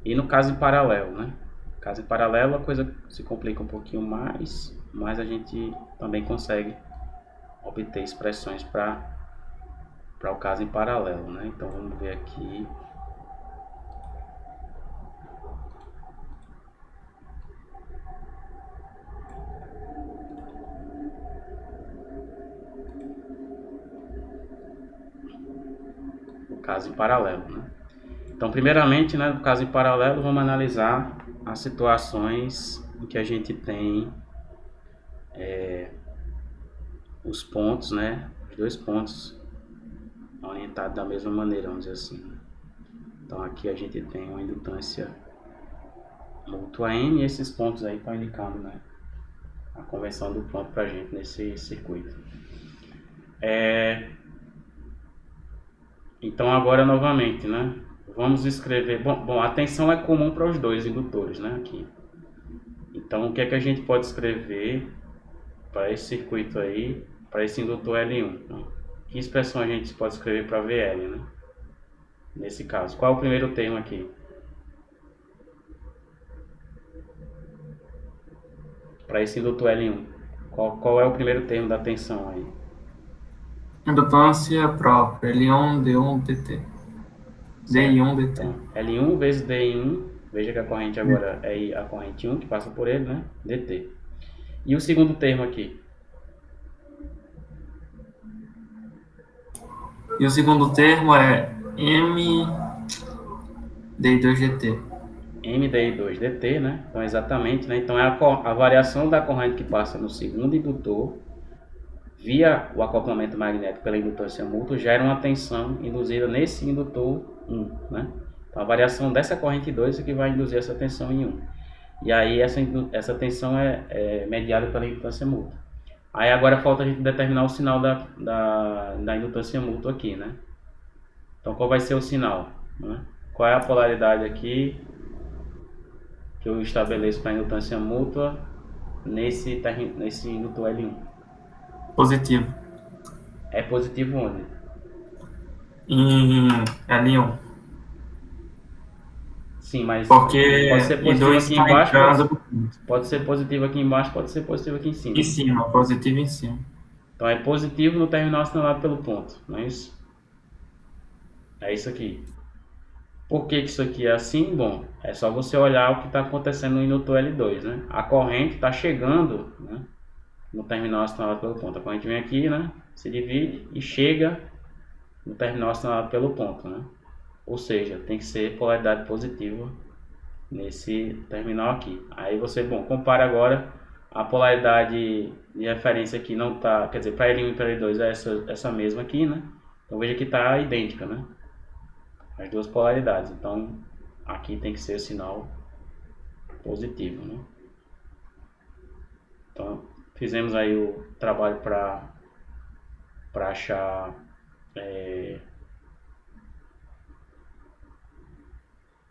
E no caso em paralelo, né? No caso em paralelo a coisa se complica um pouquinho mais, mas a gente também consegue obter expressões para o caso em paralelo, né? Então vamos ver aqui. Caso em paralelo, né? Então, primeiramente, né, no caso em paralelo, vamos analisar as situações em que a gente tem os pontos, né, os dois pontos orientados da mesma maneira, vamos dizer assim. Então, aqui a gente tem uma indutância mútua N e esses pontos aí estão indicando, né, a convenção do ponto para a gente nesse circuito. Então agora novamente, né? Vamos escrever. Bom, a tensão é comum para os dois indutores, né? Aqui. Então o que é que a gente pode escrever para esse circuito aí, para esse indutor L1? Né? Que expressão a gente pode escrever para VL, né? Nesse caso, qual é o primeiro termo aqui? Para esse indutor L1, qual é o primeiro termo da tensão aí? Indutância própria, L1, D1, DT. D1, DT. Então, L1 vezes D1, veja que a corrente agora é a corrente 1 que passa por ele, né? DT. E o segundo termo aqui? E o segundo termo é M D2 DT. MDI2 DT, né? Então, exatamente, né? Então, é a variação da corrente que passa no segundo indutor via o acoplamento magnético pela indutância mútua gera uma tensão induzida nesse indutor 1, né? Então, a variação dessa corrente 2 é que vai induzir essa tensão em 1. E aí, essa tensão é mediada pela indutância mútua. Aí, agora falta a gente determinar o sinal da indutância mútua aqui, né? Então, qual vai ser o sinal, né? Qual é a polaridade aqui que eu estabeleço para a indutância mútua nesse indutor L1? Positivo. É positivo onde? Em L1. Sim, mas Porque pode ser positivo I2 aqui está embaixo, entrando pode ser positivo aqui embaixo, pode ser positivo aqui em em cima. cima, positivo em cima. Então é positivo no terminal assinalado pelo ponto, não é isso? É isso aqui. Por que isso aqui é assim? Bom, é só você olhar o que está acontecendo no indutor L2, né? A corrente está chegando, né, no terminal assinalado pelo ponto. A corrente vem aqui, né, se divide e chega no terminal assinalado pelo ponto, né? Ou seja, tem que ser polaridade positiva nesse terminal aqui. Aí você, bom, compara agora a polaridade de referência aqui não tá, quer dizer, para L1 e para L2 é essa mesma aqui, né? Então veja que está idêntica, né? As duas polaridades. Então aqui tem que ser o sinal positivo, né? Então fizemos aí o trabalho para achar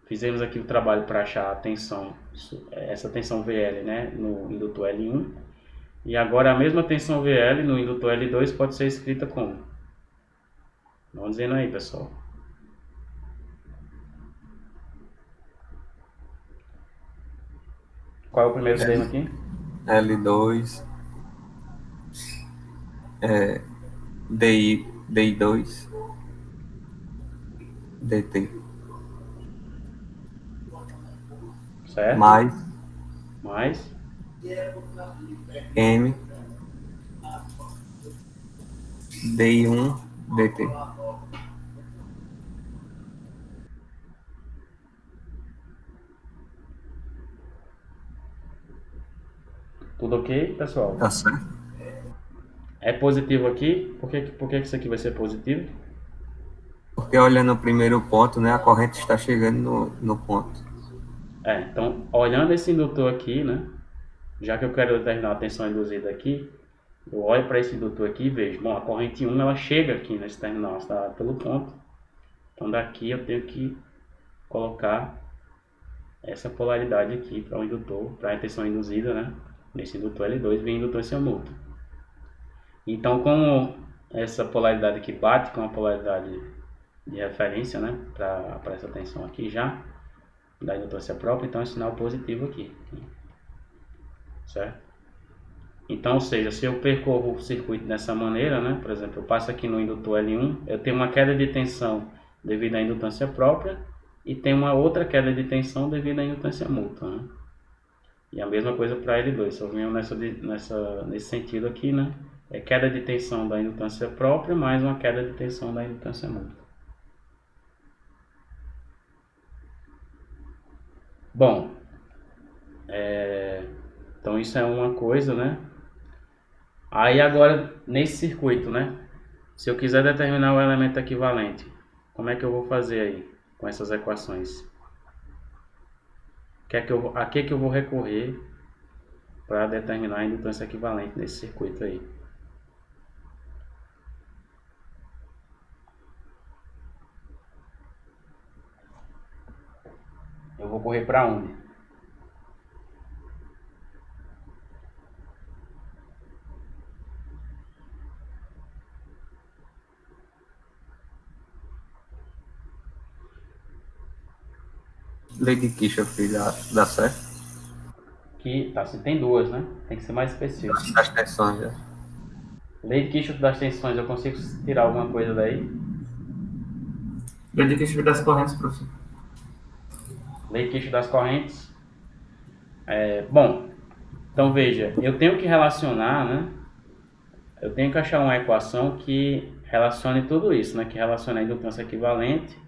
fizemos aqui o trabalho para achar a tensão, essa tensão VL, né, no indutor L1. E agora a mesma tensão VL no indutor L2 pode ser escrita como? Vamos dizendo aí, pessoal. Qual é o primeiro termo aqui? L2, DI2, DT. Certo? Mais M, DI1, DT. Tudo ok, pessoal? Tá certo? É positivo aqui. Por que isso aqui vai ser positivo? Porque olhando o primeiro ponto, né, a corrente está chegando no ponto. Então, olhando esse indutor aqui, né, já que eu quero determinar a tensão induzida aqui, eu olho para esse indutor aqui e vejo, bom, a corrente 1 ela chega aqui nesse terminal, está pelo ponto. Então daqui eu tenho que colocar essa polaridade aqui para o indutor, para a tensão induzida, né, nesse indutor L2 vem indutor mútuo. Então, como essa polaridade aqui bate com a polaridade de referência, né, para essa tensão aqui já, da indutância própria, então é sinal positivo aqui, certo? Então, ou seja, se eu percorro o circuito dessa maneira, né, por exemplo, eu passo aqui no indutor L1, eu tenho uma queda de tensão devido à indutância própria e tenho uma outra queda de tensão devido à indutância mútua, né? E a mesma coisa para L2, só venho nesse sentido aqui, né? É queda de tensão da indutância própria mais uma queda de tensão da indutância mútua. Bom, então isso é uma coisa, né? Aí agora, nesse circuito, né? Se eu quiser determinar o elemento equivalente, como é que eu vou fazer aí com essas equações? A que eu vou recorrer para determinar a indutância equivalente nesse circuito aí? Eu vou correr para onde? Lei de Kirchhoff dá certo? Que tá, se tem duas, né? Tem que ser mais específico. As tensões, né? Lei de Kirchhoff das tensões, eu consigo tirar alguma coisa daí? Lei de Kirchhoff das correntes, professor. Lei de Kirchhoff das correntes. Bom, então veja, eu tenho que relacionar, né? Eu tenho que achar uma equação que relacione tudo isso, né? Que relacione a indutância equivalente,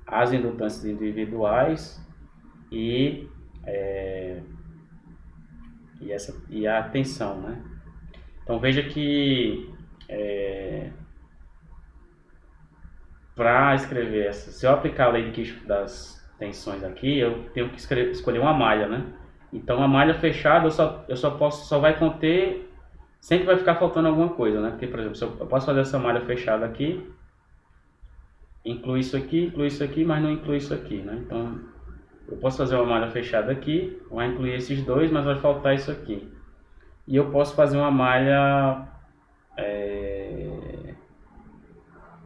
as indutâncias individuais e a tensão, né? Então veja que para escrever essa, se eu aplicar a lei de Kirchhoff das tensões aqui, eu tenho que escolher uma malha, né? Então a malha fechada só vai conter, sempre vai ficar faltando alguma coisa, né? Porque, por exemplo, eu posso fazer essa malha fechada aqui, inclui isso aqui, mas não inclui isso aqui, né? Então eu posso fazer uma malha fechada aqui, vai incluir esses dois, mas vai faltar isso aqui. E eu posso fazer uma malha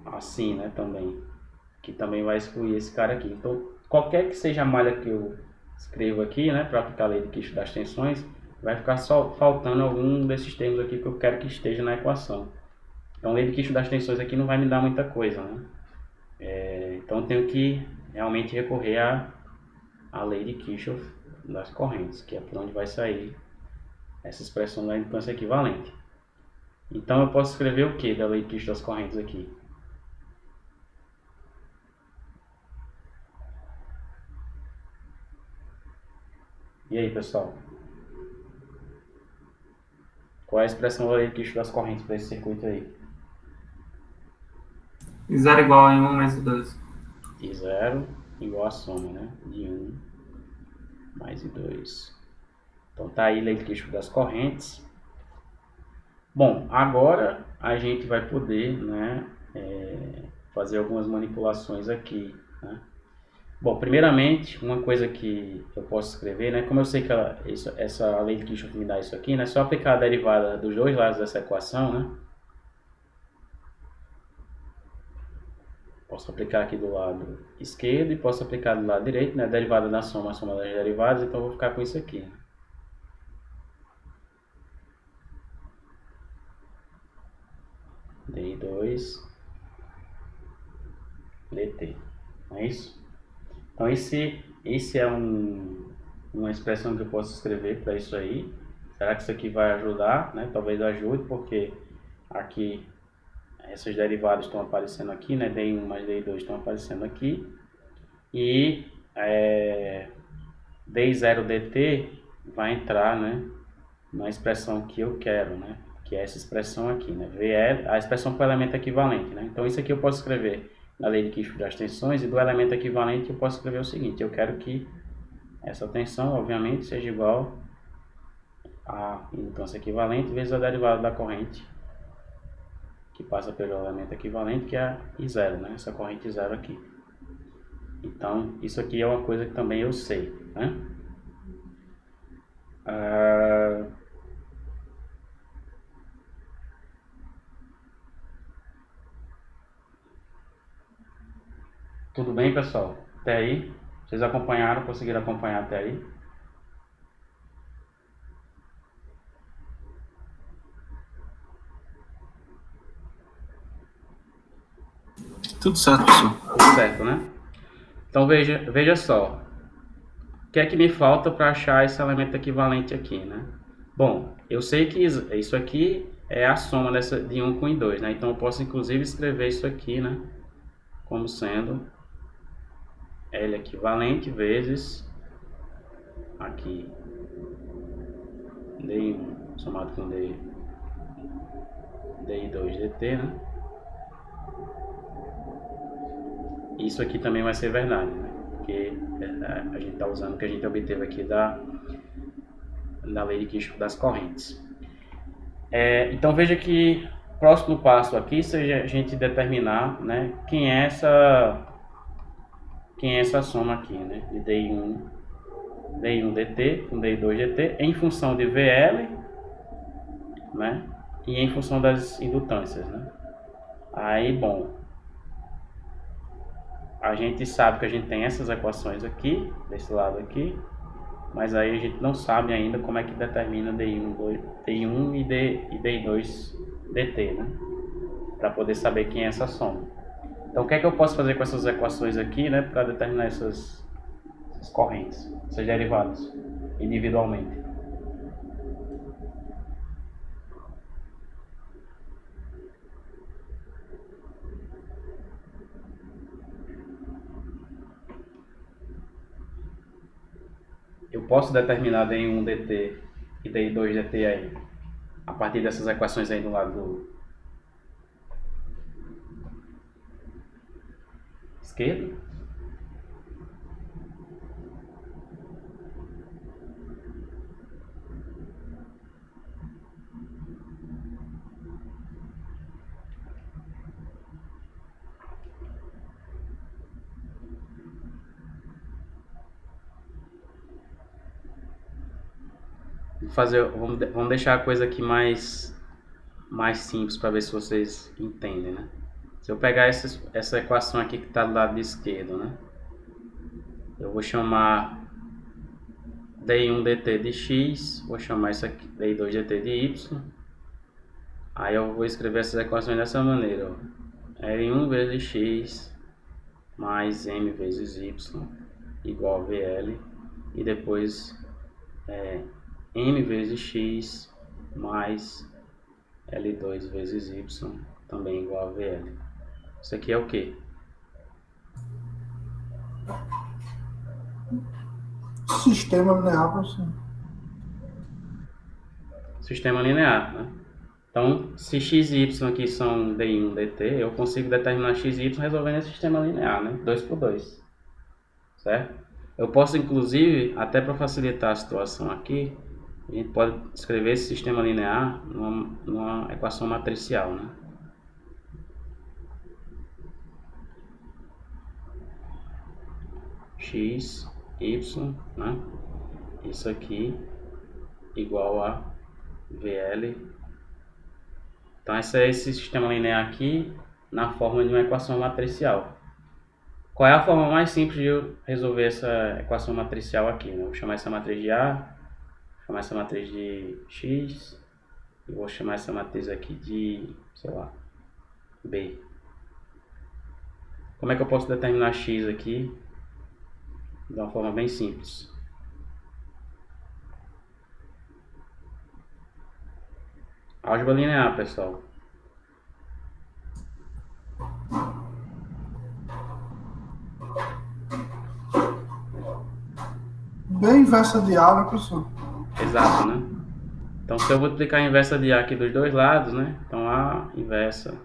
assim, né, também. Que também vai excluir esse cara aqui. Então, qualquer que seja a malha que eu escrevo aqui, né, para aplicar a lei de Kicho das tensões, vai ficar só faltando algum desses termos aqui que eu quero que esteja na equação. Então, a lei de Kicho das tensões aqui não vai me dar muita coisa, né? Então, eu tenho que realmente recorrer à lei de Kirchhoff das correntes, que é por onde vai sair essa expressão da impedância equivalente. Então, eu posso escrever o que da lei de Kirchhoff das correntes aqui? E aí, pessoal? Qual é a expressão da lei de Kirchhoff das correntes para esse circuito aí? Zero igual em 1 mais 2. I 0 igual a soma, né? De 1 mais I2. Então tá aí a lei de Kirchhoff das correntes. Bom, agora a gente vai poder, né, fazer algumas manipulações aqui, né? Bom, primeiramente, uma coisa que eu posso escrever, né, como eu sei que essa lei de Kirchhoff me dá isso aqui, né, só aplicar a derivada dos dois lados dessa equação, né? Posso aplicar aqui do lado esquerdo e posso aplicar do lado direito, né? Derivada da soma, a soma das derivadas, então eu vou ficar com isso aqui. D2 dt. Não é isso? Então esse é uma expressão que eu posso escrever para isso aí. Será que isso aqui vai ajudar? Né? Talvez ajude, porque aqui essas derivadas estão aparecendo aqui, né? D1 mais D2 estão aparecendo aqui. E D0 dt vai entrar, né, na expressão que eu quero, né? Que é essa expressão aqui, né? VL, a expressão para o elemento equivalente, né? Então isso aqui eu posso escrever na lei de Kirchhoff das tensões, e do elemento equivalente eu posso escrever o seguinte: eu quero que essa tensão, obviamente, seja igual a indutância equivalente vezes a derivada da corrente que passa pelo elemento equivalente, que é I0, né? Essa corrente zero aqui. Então, isso aqui é uma coisa que também eu sei, né? Tudo bem, pessoal? Até aí? Vocês acompanharam? Conseguiram acompanhar até aí? Tudo certo, professor. Tudo certo, né? Então veja só. O que é que me falta para achar esse elemento equivalente aqui, né? Bom, eu sei que isso aqui é a soma de 1 com I2, né? Então eu posso inclusive escrever isso aqui, né, como sendo L equivalente vezes aqui D1 somado com DI2 dt, né? Isso aqui também vai ser verdade, né? Porque a gente está usando o que a gente obteve aqui da lei de Kirchhoff das correntes. Então veja que o próximo passo aqui seja a gente determinar, né, quem é essa soma aqui, né, de D1 dt com D2 dt em função de VL, né, e em função das indutâncias, né. Aí, bom, a gente sabe que a gente tem essas equações aqui, desse lado aqui, mas aí a gente não sabe ainda como é que determina D1 e D2 dt, né? Para poder saber quem é essa soma. Então, o que é que eu posso fazer com essas equações aqui, né, para determinar essas correntes, essas derivadas, individualmente? Eu posso determinar D1 dt e D2 dt aí, a partir dessas equações aí do lado esquerdo. Vamos deixar a coisa aqui mais simples para ver se vocês entendem, né? Se eu pegar essa equação aqui que está do lado esquerdo, né? Eu vou chamar d1 dt de x, vou chamar isso aqui d2 dt de y. Aí eu vou escrever essas equações dessa maneira, ó. L1 vezes x mais m vezes y igual a VL. E depois m vezes x mais L2 vezes y também igual a VL. Isso aqui é o quê? Sistema linear, professor. Sistema linear, né? Então, se x e y aqui são d1, dt, eu consigo determinar x e y resolvendo esse sistema linear, né? 2 por 2. Certo? Eu posso, inclusive, até para facilitar a situação aqui, a gente pode escrever esse sistema linear numa equação matricial, né? X, y, né? Isso aqui igual a VL. Então esse é esse sistema linear aqui na forma de uma equação matricial. Qual é a forma mais simples de eu resolver essa equação matricial aqui, né? Eu vou chamar essa matriz de A, vou chamar essa matriz de X e vou chamar essa matriz aqui de, sei lá, B. Como é que eu posso determinar X aqui de uma forma bem simples? Álgebra linear, pessoal. B inversa de A, né, professor? Exato, né? Então, se eu multiplicar a inversa de A aqui dos dois lados, né? Então, A inversa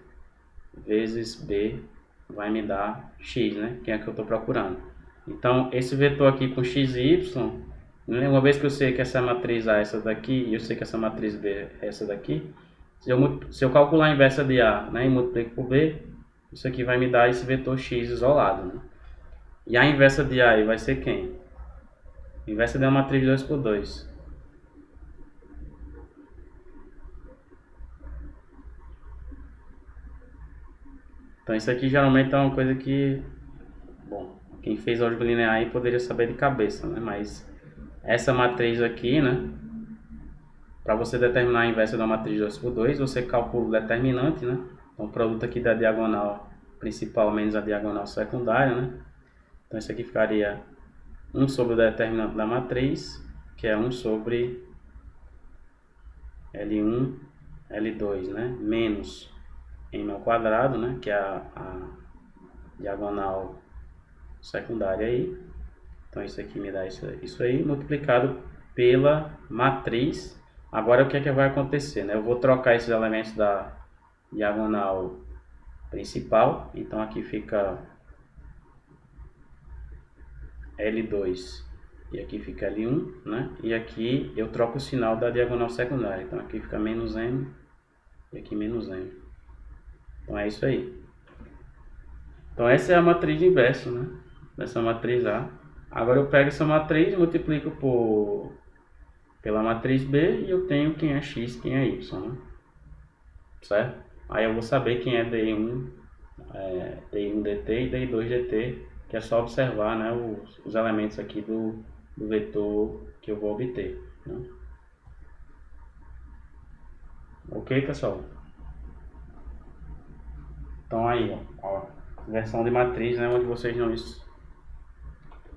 vezes B vai me dar X, né? Que é que eu estou procurando. Então, esse vetor aqui com X e Y, né? Uma vez que eu sei que essa matriz A é essa daqui e eu sei que essa matriz B é essa daqui, se eu calcular a inversa de A, né, e multiplico por B, isso aqui vai me dar esse vetor X isolado, né? E a inversa de A aí vai ser quem? A inversa de uma matriz 2 por 2. Então isso aqui geralmente é uma coisa que, bom, quem fez álgebra linear aí poderia saber de cabeça, né? Mas essa matriz aqui, né? Para você determinar a inversa da matriz 2 por 2, você calcula o determinante, né? Então o produto aqui da diagonal principal menos a diagonal secundária, né? Então isso aqui ficaria 1 sobre o determinante da matriz, que é 1 sobre L1, L2, né? Menos m ao quadrado, né? Que é a diagonal secundária aí. Então isso aqui me dá isso aí, multiplicado pela matriz. Agora o que é que vai acontecer, né? Eu vou trocar esses elementos da diagonal principal. Então aqui fica L2 e aqui fica L1, né? E aqui eu troco o sinal da diagonal secundária. Então aqui fica menos m e aqui menos m. Então é isso aí. Então essa é a matriz inversa, né? Dessa matriz A. Agora eu pego essa matriz, multiplico pela matriz B e eu tenho quem é x, quem é y, né? Certo? Aí eu vou saber quem é D1 dt e D2 dt, que é só observar, né, os elementos aqui do vetor que eu vou obter, né? Ok, pessoal? Então aí, ó, versão de matriz, né, onde vocês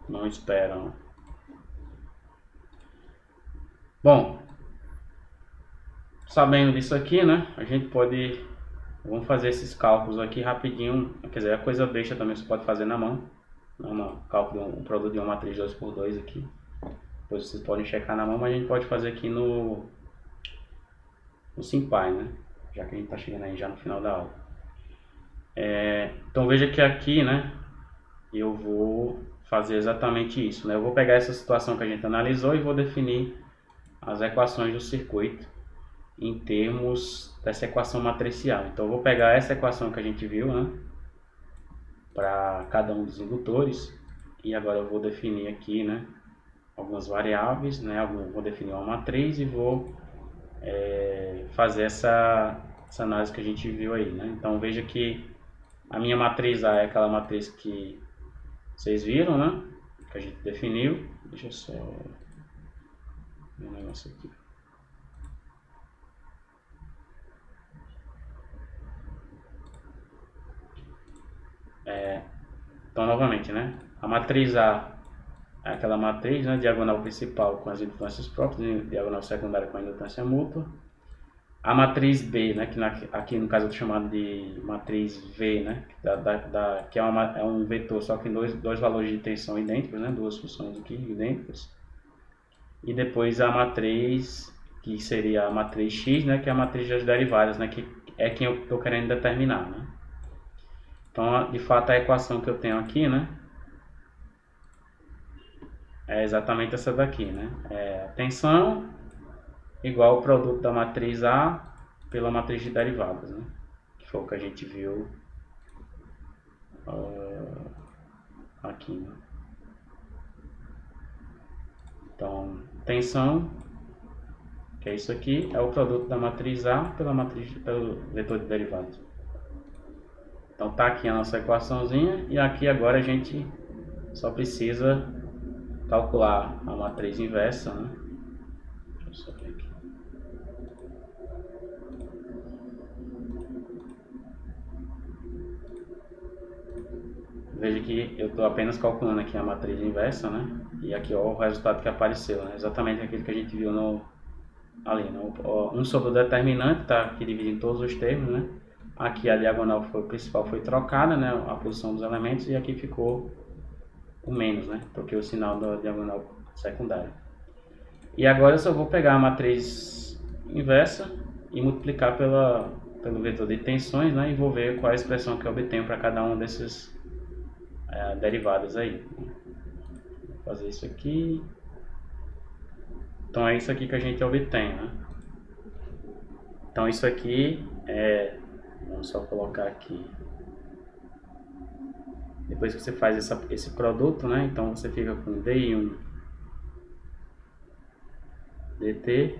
não esperam. Bom, sabendo disso aqui, né, a gente pode, vamos fazer esses cálculos aqui rapidinho, quer dizer, a coisa besta também você pode fazer na mão, não, cálculo um produto de uma matriz 2 por 2 aqui, depois vocês podem checar na mão, mas a gente pode fazer aqui no SimPy, né, já que a gente está chegando aí já no final da aula. Então veja que aqui, né, eu vou fazer exatamente isso, né, eu vou pegar essa situação que a gente analisou e vou definir as equações do circuito em termos dessa equação matricial. Então eu vou pegar essa equação que a gente viu, né, para cada um dos indutores, e agora eu vou definir aqui, né, algumas variáveis, né? Vou definir uma matriz e vou fazer essa análise que a gente viu aí, né? Então veja que a minha matriz A é aquela matriz que vocês viram, né? Que a gente definiu. Deixa eu só ver um negócio aqui. Então, novamente, né? A matriz A é aquela matriz, né? Diagonal principal com as indutâncias próprias, e diagonal secundária com a indutância mútua. A matriz B, né? Que aqui no caso eu estou chamando de matriz V, né? Que é um vetor, só que tem dois valores de tensão idênticos, né? Duas funções aqui idênticas. E depois a matriz, que seria a matriz X, né? Que é a matriz das derivadas, né? Que é quem eu estou querendo determinar, né? Então, de fato, a equação que eu tenho aqui, né, é exatamente essa daqui, né? É a tensão igual ao produto da matriz A pela matriz de derivadas, né? Que foi o que a gente viu aqui, né? Então, tensão, que é isso aqui, é o produto da matriz A pelo vetor de derivadas. Então tá aqui a nossa equaçãozinha e aqui agora a gente só precisa calcular a matriz inversa, né? Deixa eu só ver aqui. Veja que eu estou apenas calculando aqui a matriz inversa, né? E aqui ó, o resultado que apareceu, né? Exatamente aquele que a gente viu ali, né? Um sobre o determinante, tá aqui dividindo todos os termos, né? Aqui a diagonal principal foi trocada, né, a posição dos elementos, e aqui ficou o menos, né, troquei o sinal da diagonal secundária. E agora eu só vou pegar a matriz inversa e multiplicar pelo vetor de tensões, né, e vou ver qual é a expressão que eu obtenho para cada um desses derivadas aí. Vou fazer isso aqui. Então é isso aqui que a gente obtém, né. Então isso aqui vamos só colocar aqui. Depois que você faz esse produto, né? Então você fica com DI1 dt,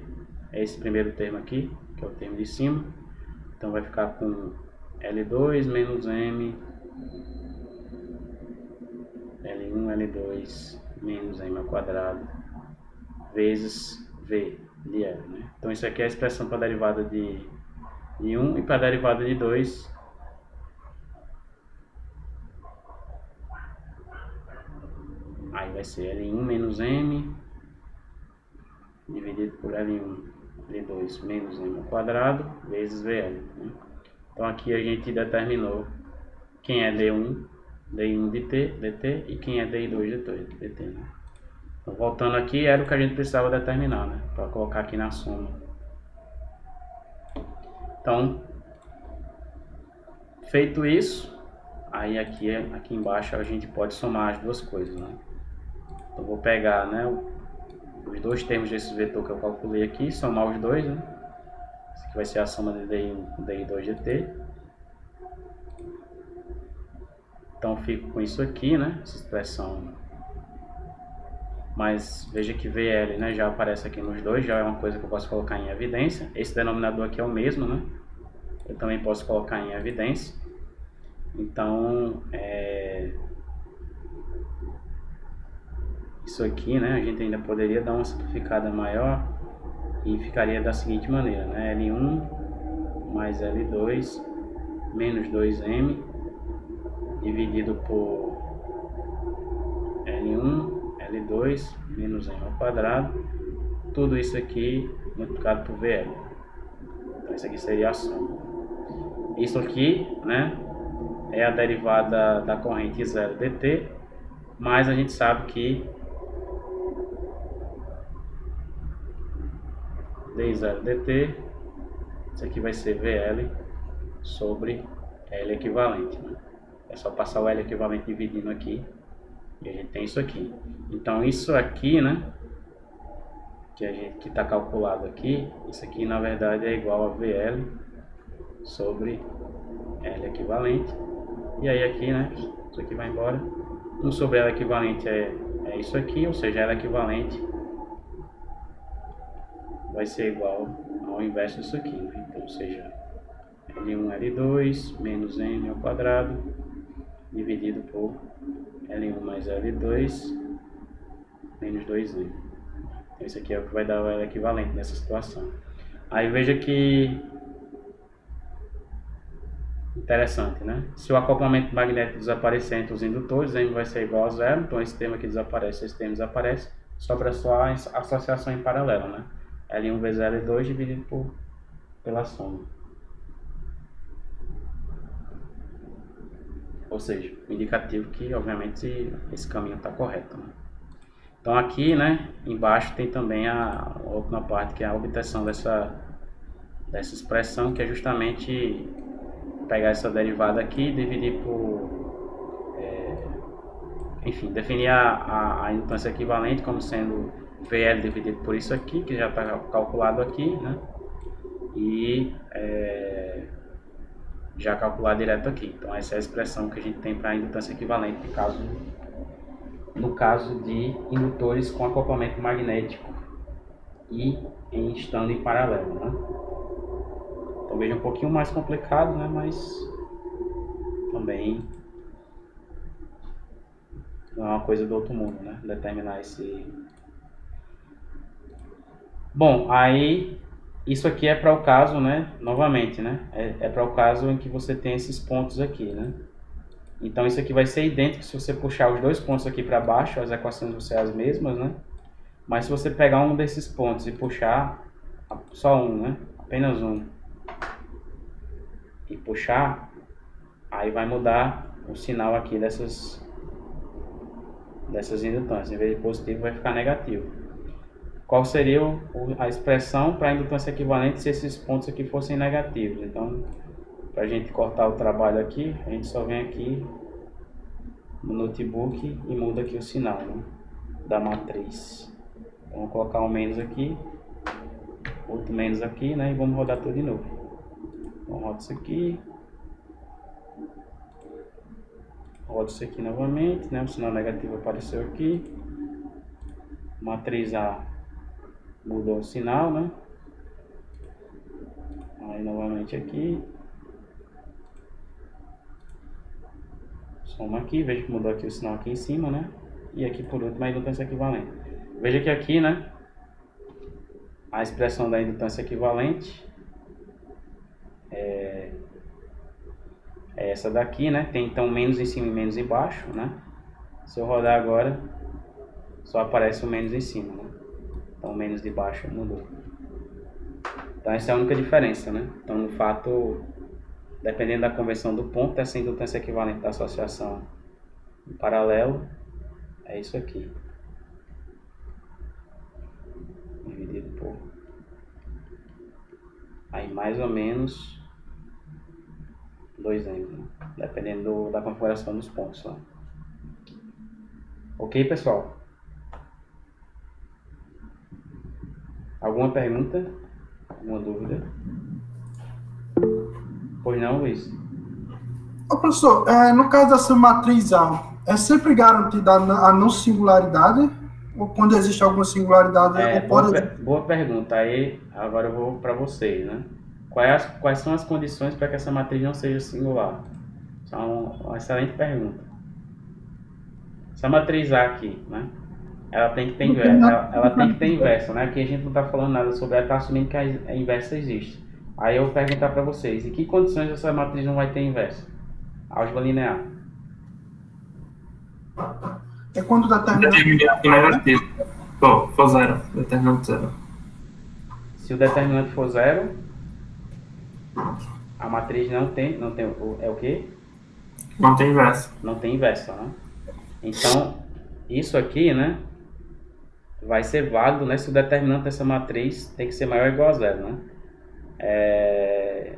é esse primeiro termo aqui, que é o termo de cima. Então vai ficar com L2 menos M, L1, L2 menos M ao quadrado, vezes V de L, né? Então isso aqui é a expressão para a derivada de 1 e para a derivada de 2. Aí vai ser L1 menos M dividido por L1, L2 menos M ao quadrado vezes VL, né? Então aqui a gente determinou quem é D1 dt e quem é DI2 dt, né? Então, voltando aqui, era o que a gente precisava determinar, né? Para colocar aqui na soma. Então, feito isso, aí aqui embaixo a gente pode somar as duas coisas, né? Então vou pegar, né, os dois termos desse vetor que eu calculei aqui, somar os dois, né? Esse aqui vai ser a soma de DI1 com DI2 dt. Então fico com isso aqui, né? Essa expressão. Mas veja que VL, né, já aparece aqui nos dois, já é uma coisa que eu posso colocar em evidência. Esse denominador aqui é o mesmo, né? Eu também posso colocar em evidência. Então, isso aqui, né, a gente ainda poderia dar uma simplificada maior e ficaria da seguinte maneira, né? L1 mais L2 menos 2M dividido por L1 L2 menos M ao quadrado, tudo isso aqui multiplicado por VL. Então isso aqui seria a soma. Isso aqui, né, é a derivada da corrente 0 dt, mas a gente sabe que d0 dt, isso aqui vai ser VL sobre L equivalente, né? É só passar o L equivalente dividindo aqui e a gente tem isso aqui. Então isso aqui, né, que está calculado aqui, isso aqui na verdade é igual a VL sobre L equivalente. E aí aqui, né, isso aqui vai embora. 1 sobre L equivalente é é isso aqui, ou seja, L equivalente vai ser igual ao inverso disso aqui, né? Então, ou seja, L1, L2 menos M ao quadrado dividido por L1 mais L2 menos 2M. Então, isso aqui é o que vai dar o L equivalente nessa situação. Aí veja que interessante, né? Se o acoplamento magnético desaparecer entre os indutores, M vai ser igual a zero, então esse termo aqui desaparece, esse termo desaparece, sobra só a associação em paralelo, né? L1 vezes L2 dividido pela soma. Ou seja, indicativo que, obviamente, esse caminho está correto, né? Então aqui, né, embaixo tem também a última parte, que é a obtenção dessa expressão, que é justamente pegar essa derivada aqui e dividir por... enfim, definir a indutância equivalente como sendo VL dividido por isso aqui, que já está calculado aqui, né? E já calcular direto aqui. Então essa é a expressão que a gente tem para a indutância equivalente no caso de indutores com acoplamento magnético e estando em paralelo, né? Então veja, um pouquinho mais complicado, né? Mas também não é uma coisa do outro mundo, né? Determinar esse... Bom, aí isso aqui é para o caso, né? Novamente, né? É para o caso em que você tem esses pontos aqui, né? Então isso aqui vai ser idêntico se você puxar os dois pontos aqui para baixo, as equações vão ser as mesmas, né? Mas se você pegar um desses pontos e puxar só um, né? Apenas um, e puxar, aí vai mudar o sinal aqui dessas indutâncias. Em vez de positivo, vai ficar negativo. Qual seria a expressão para a indutância equivalente se esses pontos aqui fossem negativos? Então, para a gente cortar o trabalho aqui, a gente só vem aqui no notebook e muda aqui o sinal, né, da matriz. Então, vou colocar um menos aqui, outro menos aqui, né, e vamos rodar tudo de novo. Então, roda isso aqui, roda isso aqui novamente, né, o sinal negativo apareceu aqui, matriz A mudou o sinal, né, aí novamente aqui, soma aqui, veja que mudou aqui o sinal aqui em cima, né? E aqui por último a indutância equivalente. Veja que aqui, né, a expressão da indutância equivalente é essa daqui, né? Tem então menos em cima e menos embaixo, né? Se eu rodar agora, só aparece o menos em cima, né? Então o menos de baixo mudou. Então essa é a única diferença, né? Então no fato, dependendo da conversão do ponto, essa indutância equivalente da associação em paralelo é isso aqui. Dividido por... aí mais ou menos 2M, né? Dependendo da configuração dos pontos lá. Ok, pessoal? Alguma pergunta? Alguma dúvida? Pois não, Luiz? Ô, professor, no caso dessa matriz A, é sempre garantida a não singularidade? Ou quando existe alguma singularidade? Boa pergunta. Aí, agora eu vou para vocês, né? Quais são as condições para que essa matriz não seja singular? Isso é uma excelente pergunta. Essa matriz A aqui, né? Ela tem que ter inverso, ela tem que ter inverso, né? Aqui a gente não está falando nada sobre ela, está assumindo que a inversa existe. Aí eu vou perguntar para vocês, em que condições essa matriz não vai ter inverso? Álgebra linear. É quando determinante negativo. Bom, for zero. Determinante zero. Se o determinante for zero, a matriz não tem é o quê? Não tem inverso. Não tem inverso, né? Então, isso aqui, né, vai ser válido, né, se o determinante dessa matriz tem que ser maior ou igual a zero, né?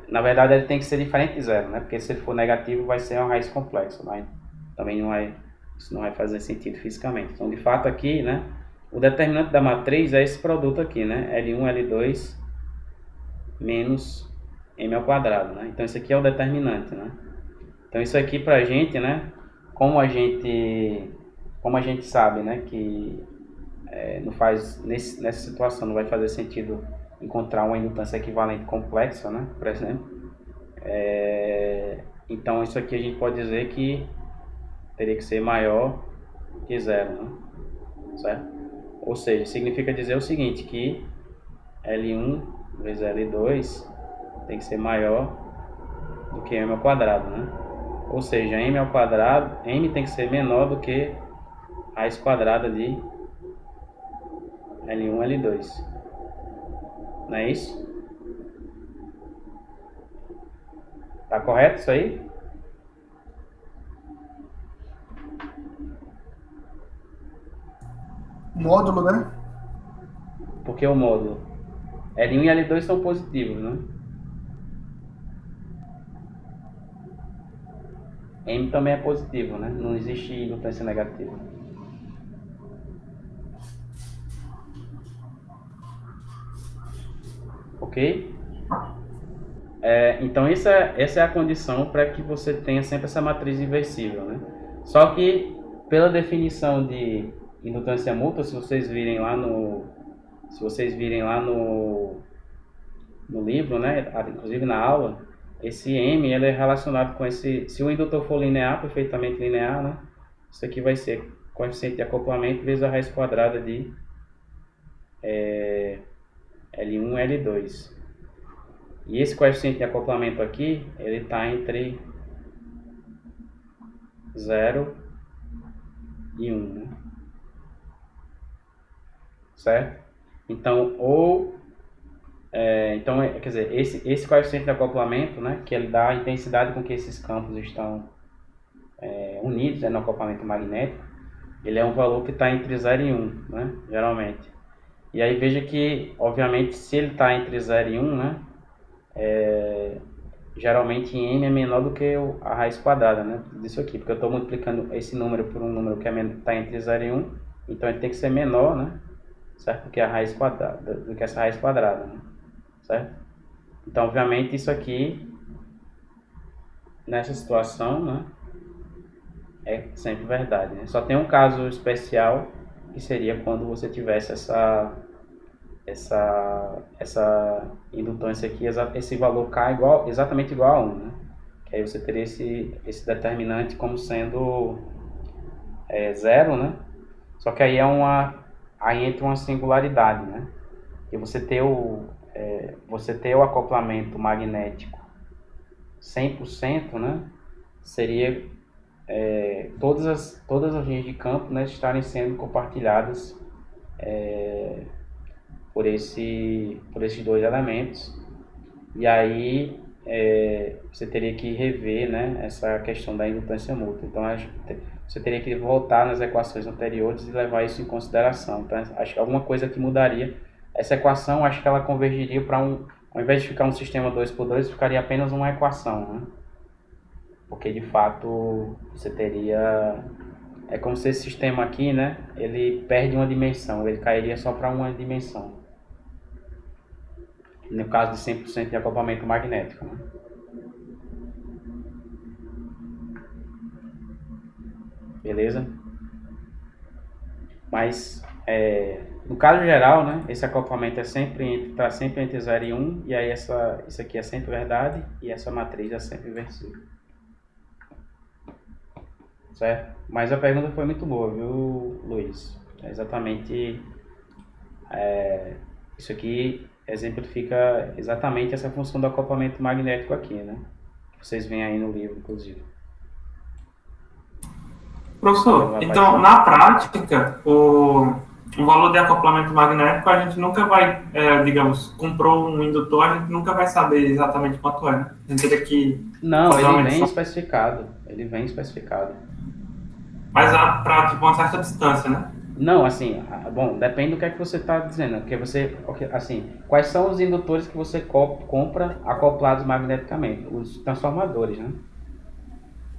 Na verdade, ele tem que ser diferente de zero, né? Porque se ele for negativo, vai ser uma raiz complexa, mas também isso não vai fazer sentido fisicamente. Então, de fato, aqui, né, o determinante da matriz é esse produto aqui, né? L1, L2 menos M ao quadrado, né? Então, isso aqui é o determinante, né? Então, isso aqui pra gente, né, como a gente como a gente sabe, né, que não faz, nessa situação não vai fazer sentido encontrar uma indutância equivalente complexa, né, por exemplo. Então isso aqui a gente pode dizer que teria que ser maior que zero, né, certo? Ou seja, significa dizer o seguinte, que L1 vezes L2 tem que ser maior do que m ao quadrado, né? Ou seja, m ao quadrado, m tem que ser menor do que raiz quadrada de L1, L2. Não é isso? Tá correto isso aí? Módulo, né? Porque o módulo L1 e L2 são positivos, né? M também é positivo, né? Não existe indutância negativa. Ok? Então essa é a condição para que você tenha sempre essa matriz inversível, né? Só que pela definição de indutância mútua, se vocês virem lá no livro, né? Inclusive na aula, esse M ele é relacionado com esse, se o indutor for linear, perfeitamente linear, né? Isso aqui vai ser coeficiente de acoplamento vezes a raiz quadrada de L1 e L2. E esse coeficiente de acoplamento aqui, ele está entre 0 e 1, né? Certo? Então, quer dizer, esse coeficiente de acoplamento, né, que ele dá a intensidade com que esses campos estão unidos, né, no acoplamento magnético, ele é um valor que está entre 0 e 1, né, geralmente. E aí veja que, obviamente, se ele está entre 0 e 1, né, geralmente m é menor do que a raiz quadrada, né, disso aqui, porque eu estou multiplicando esse número por um número que está entre 0 e 1, então ele tem que ser menor, né, certo, do que a raiz quadrada, do que essa raiz quadrada, né, certo? Então, obviamente, isso aqui, nessa situação, né, é sempre verdade, né? Só tem um caso especial, que seria quando você tivesse essa indutância aqui, esse valor K exatamente igual a 1, né? Que aí você teria esse determinante como sendo 0, né? Só que aí aí entra uma singularidade, né? E você ter o acoplamento magnético 100%, né? Seria todas as linhas de campo, né, estarem sendo compartilhadas por esses dois elementos. E aí você teria que rever, né, essa questão da indutância mútua. Então você teria que voltar nas equações anteriores e levar isso em consideração. Então acho que alguma coisa que mudaria. Essa equação, acho que ela convergiria para ao invés de ficar um sistema 2x2, ficaria apenas uma equação, né? Porque de fato você teria, é como se esse sistema aqui, né, ele perde uma dimensão, ele cairia só para uma dimensão, no caso de 100% de acoplamento magnético, né? Beleza? Mas no caso geral, né, esse acoplamento está sempre entre 0 e 1, e aí isso aqui é sempre verdade e essa matriz é sempre inversível. Certo? Mas a pergunta foi muito boa, viu, Luiz? É exatamente isso aqui exemplifica exatamente essa função do acoplamento magnético aqui, né? Vocês veem aí no livro, inclusive. Professor, então na prática, o valor de acoplamento magnético a gente nunca vai, digamos, comprou um indutor, a gente nunca vai saber exatamente quanto é, né? A gente teria que... Não, ele vem especificado. Ele vem especificado. Mas para tipo, uma certa distância, né? Não, assim, bom, depende do que é que você está dizendo. Porque assim, quais são os indutores que você compra acoplados magneticamente? Os transformadores, né?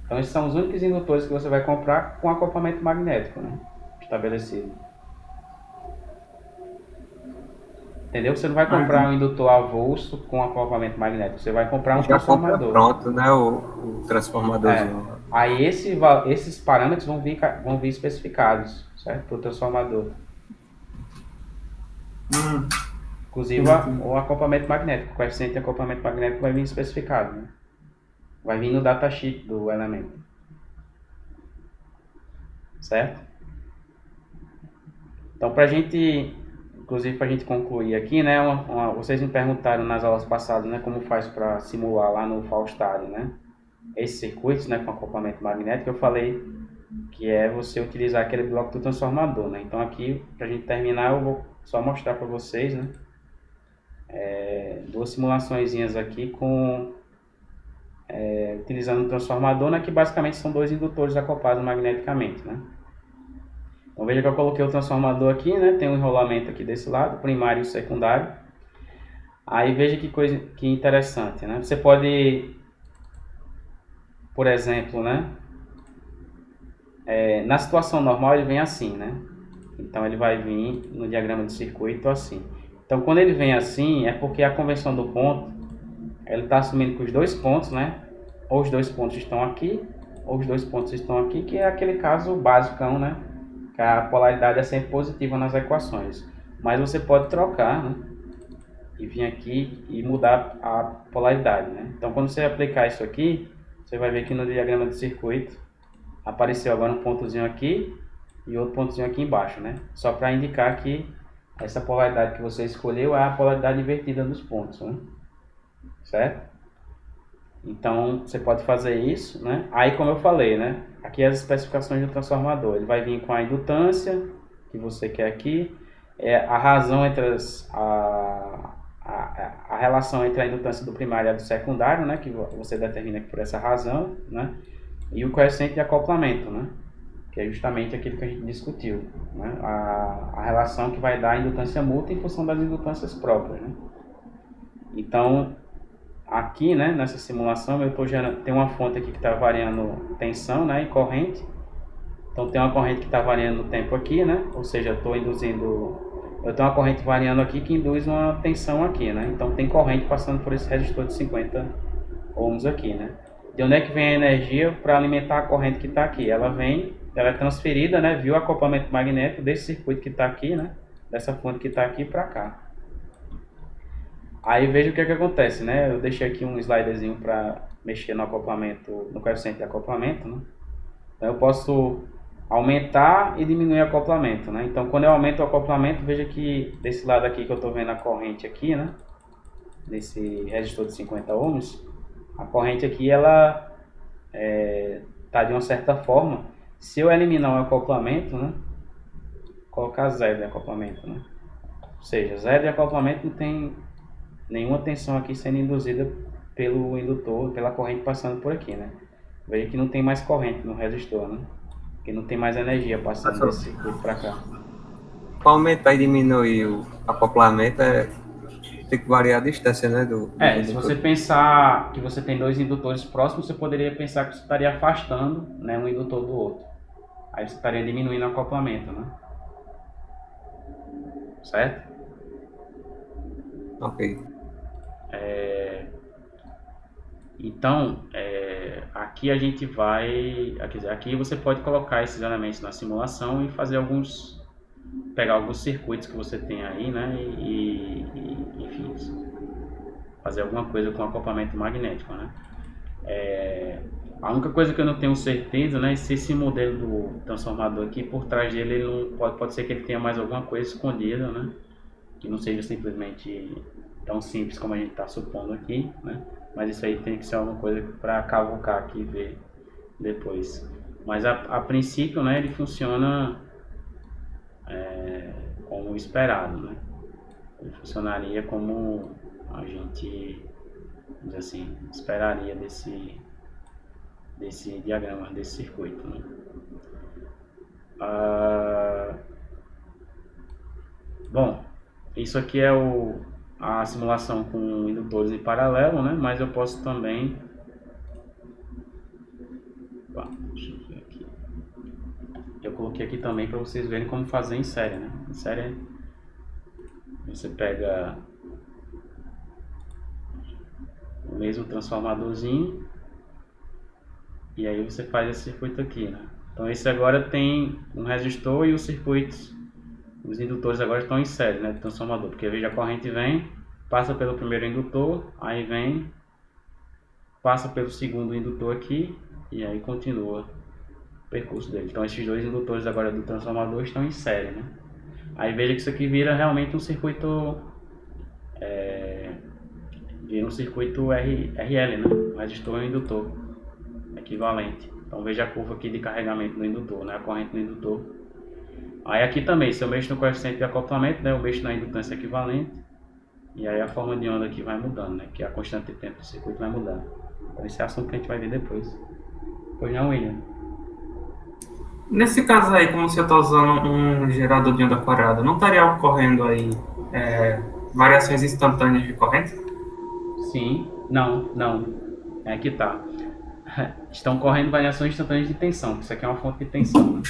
Então, esses são os únicos indutores que você vai comprar com acoplamento magnético, né? Estabelecido. Entendeu? Você não vai comprar um indutor avulso com acoplamento magnético, você vai comprar um Já compra transformador. pronto, né? O transformadorzinho. Aí esses parâmetros vão vir especificados, certo? Para o transformador. Inclusive o acoplamento magnético, o coeficiente de acoplamento magnético vai vir especificado, né? Vai vir no datasheet do elemento. Certo? Então, inclusive para a gente concluir aqui, né? Vocês me perguntaram nas aulas passadas, né? Como faz para simular lá no Falstari, né? Esses circuitos, né? Com acoplamento magnético, eu falei que é você utilizar aquele bloco do transformador, né? Então aqui, para a gente terminar, eu vou só mostrar para vocês, né? Duas simulaçõezinhas aqui utilizando um transformador, né? Que basicamente são dois indutores acoplados magneticamente, né? Então veja que eu coloquei o transformador aqui, né? Tem um enrolamento aqui desse lado, primário e secundário. Aí veja que interessante, né? Você pode, por exemplo, né? Na situação normal ele vem assim, né? Então ele vai vir no diagrama de circuito assim. Então quando ele vem assim é porque a convenção do ponto, ele está assumindo que os dois pontos, né? Ou os dois pontos estão aqui, ou os dois pontos estão aqui, que é aquele caso basicão, né? Que a polaridade é sempre positiva nas equações. Mas você pode trocar, né? E vir aqui e mudar a polaridade, né? Então quando você aplicar isso aqui, você vai ver que no diagrama de circuito apareceu agora um pontozinho aqui e outro pontozinho aqui embaixo, né? Só para indicar que essa polaridade que você escolheu é a polaridade invertida dos pontos, né? Certo? Então você pode fazer isso, né? Aí como eu falei, né? Aqui as especificações do transformador. Ele vai vir com a indutância que você quer aqui, a razão entre a relação entre a indutância do primário e a do secundário, né? Que você determina aqui por essa razão, né? E o coeficiente de acoplamento, né? Que é justamente aquilo que a gente discutiu, né? A relação que vai dar a indutância mútua em função das indutâncias próprias, né? Então, aqui, né, nessa simulação, eu estou gerando, tem uma fonte aqui que está variando tensão, né, e corrente. Então, tem uma corrente que está variando o tempo aqui, né? Ou seja, eu tenho uma corrente variando aqui que induz uma tensão aqui, né? Então, tem corrente passando por esse resistor de 50 ohms aqui, né? De onde é que vem a energia para alimentar a corrente que está aqui? Ela é transferida, né, via o acoplamento magnético desse circuito que está aqui, né, dessa fonte que está aqui para cá. Aí veja o que acontece, né? Eu deixei aqui um sliderzinho para mexer no acoplamento, no coeficiente de acoplamento, né? Então eu posso aumentar e diminuir o acoplamento, né? Então quando eu aumento o acoplamento, veja que desse lado aqui que eu estou vendo a corrente aqui, né? Desse resistor de 50 ohms, a corrente aqui ela tá de uma certa forma. Se eu eliminar o acoplamento, né? Colocar zero de acoplamento, né? Ou seja, zero de acoplamento não tem nenhuma tensão aqui sendo induzida pelo indutor, pela corrente passando por aqui, né? Veja que não tem mais corrente no resistor, né? Que não tem mais energia passando desse circuito para cá. Para aumentar e diminuir o acoplamento, tem que variar a distância, né? Se você pensar que você tem dois indutores próximos, você poderia pensar que você estaria afastando, né, um indutor do outro. Aí você estaria diminuindo o acoplamento, né? Certo? Ok. Então, aqui a gente vai... Aqui você pode colocar esses elementos na simulação e fazer pegar alguns circuitos que você tem aí, né? Enfim, fazer alguma coisa com acoplamento magnético, né? A única coisa que eu não tenho certeza, né, se esse modelo do transformador aqui, por trás dele, ele não pode ser que ele tenha mais alguma coisa escondida, né? Que não seja simplesmente tão simples como a gente está supondo aqui, né? Mas isso aí tem que ser alguma coisa para cavucar aqui e ver depois. Mas a princípio, né, ele funciona como esperado, né? Ele funcionaria como a gente, vamos dizer assim, esperaria desse diagrama, desse circuito, né? Bom, isso aqui é a simulação com indutores em paralelo, né? Mas eu posso também... Deixa eu ver aqui. Eu coloquei aqui também para vocês verem como fazer em série, né? Em série Você pega o mesmo transformadorzinho e aí você faz esse circuito aqui, né? Então esse agora tem um resistor e os circuitos, os indutores agora estão em série, né, do transformador, porque veja, a corrente vem, passa pelo primeiro indutor, aí vem, passa pelo segundo indutor aqui e aí continua o percurso dele. Então esses dois indutores agora do transformador estão em série, né? Aí veja que isso aqui vira realmente um circuito vira um circuito RL, né? Um resistor e um indutor equivalente. Então veja a curva aqui de carregamento do indutor, né? A corrente do indutor. Aí aqui também, se eu mexo no coeficiente de acoplamento, né? Eu mexo na indutância equivalente. E aí a forma de onda aqui vai mudando, né? Que a constante de tempo do circuito vai mudando. Então esse é assunto que a gente vai ver depois. Pois não, William? Nesse caso aí, como você está usando um gerador de onda quadrada, não estaria ocorrendo aí variações instantâneas de corrente? Sim, não. É que tá. Estão correndo variações instantâneas de tensão, isso aqui é uma fonte de tensão, né?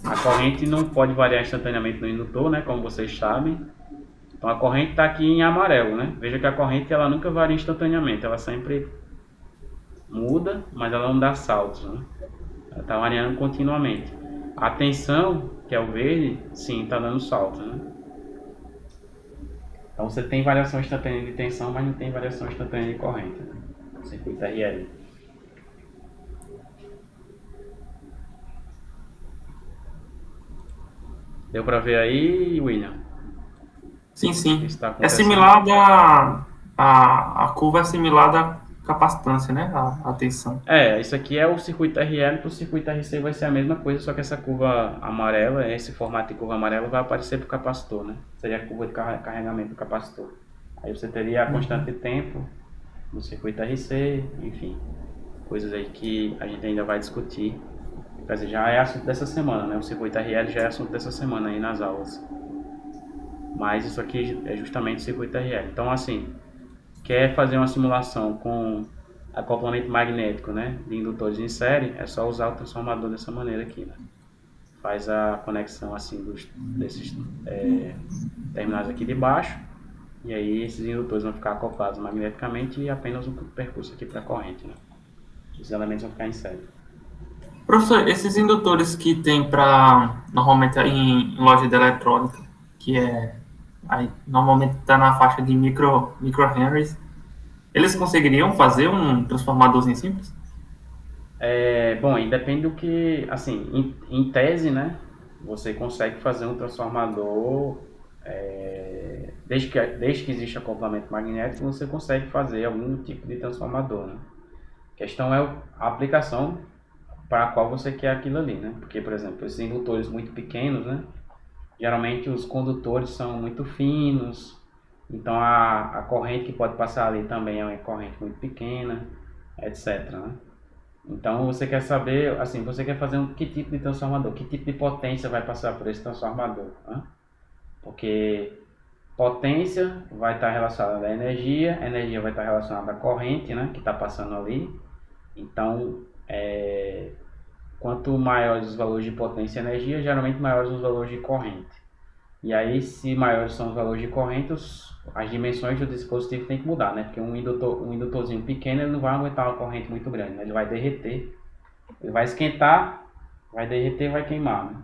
A corrente não pode variar instantaneamente no indutor, né? Como vocês sabem. Então a corrente está aqui em amarelo, né? Veja que a corrente ela nunca varia instantaneamente, ela sempre muda, mas ela não dá saltos, né? Ela está variando continuamente. A tensão, que é o verde, sim, está dando saltos, né? Então você tem variação instantânea de tensão, mas não tem variação instantânea de corrente, né? Circuito RL. Deu para ver aí, William? Sim, sim. Está É acontecendo. similar a curva é similar da capacitância, né? A tensão. Isso aqui é o circuito RL, para o circuito RC vai ser a mesma coisa, só que essa curva amarela, esse formato de curva amarela vai aparecer para o capacitor, né? Seria a curva de carregamento do capacitor. Aí você teria a constante de tempo no circuito RC, enfim, coisas aí que a gente ainda vai discutir. Quer dizer, já é assunto dessa semana, né? O circuito RL já é assunto dessa semana aí nas aulas. Mas isso aqui é justamente o circuito RL. Então, assim, quer fazer uma simulação com acoplamento magnético, né, de indutores em série, é só usar o transformador dessa maneira aqui, né? Faz a conexão assim desses terminais aqui de baixo, e aí esses indutores vão ficar acoplados magneticamente e apenas um percurso aqui para a corrente, né? Os elementos vão ficar em série. Professor, esses indutores que tem para normalmente em loja de eletrônica, que aí normalmente está na faixa de microhenries, eles conseguiriam fazer um transformadorzinho simples? Bom, e depende do que, assim, em tese, né, você consegue fazer um transformador, desde que existe acoplamento magnético, você consegue fazer algum tipo de transformador, né? A questão é a aplicação para a qual você quer aquilo ali, né? Porque, por exemplo, esses indutores muito pequenos, né, geralmente os condutores são muito finos, então a corrente que pode passar ali também é uma corrente muito pequena, etc, né? Então você quer saber, assim, você quer fazer que tipo de transformador, que tipo de potência vai passar por esse transformador, né? Porque potência vai estar relacionada à energia, a energia vai estar relacionada à corrente, né, que está passando ali. Então, quanto maiores os valores de potência e energia, geralmente maiores os valores de corrente. E aí, se maiores são os valores de corrente, as dimensões do dispositivo tem que mudar, né? Porque um indutorzinho pequeno, ele não vai aguentar uma corrente muito grande, né? Ele vai derreter, ele vai esquentar, vai derreter, vai queimar, né?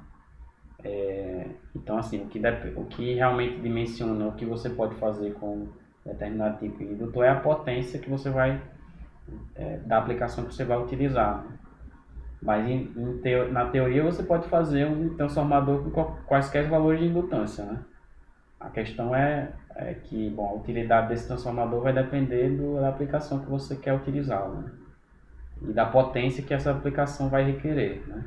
Então, assim, o que realmente dimensiona o que você pode fazer com determinado tipo de indutor é a potência que você vai, da aplicação que você vai utilizar, né? Mas na teoria você pode fazer um transformador com quaisquer valores de indutância, né? A questão é que, bom, a utilidade desse transformador vai depender da aplicação que você quer utilizar, né? E da potência que essa aplicação vai requerer, né?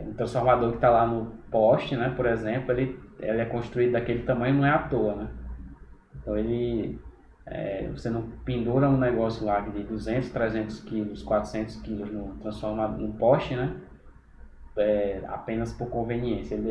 Um transformador que está lá no poste, né, por exemplo, ele é construído daquele tamanho, não é à toa, né? Então você não pendura um negócio lá de 200, 300 quilos, 400 quilos no poste, né? Apenas por conveniência. Ele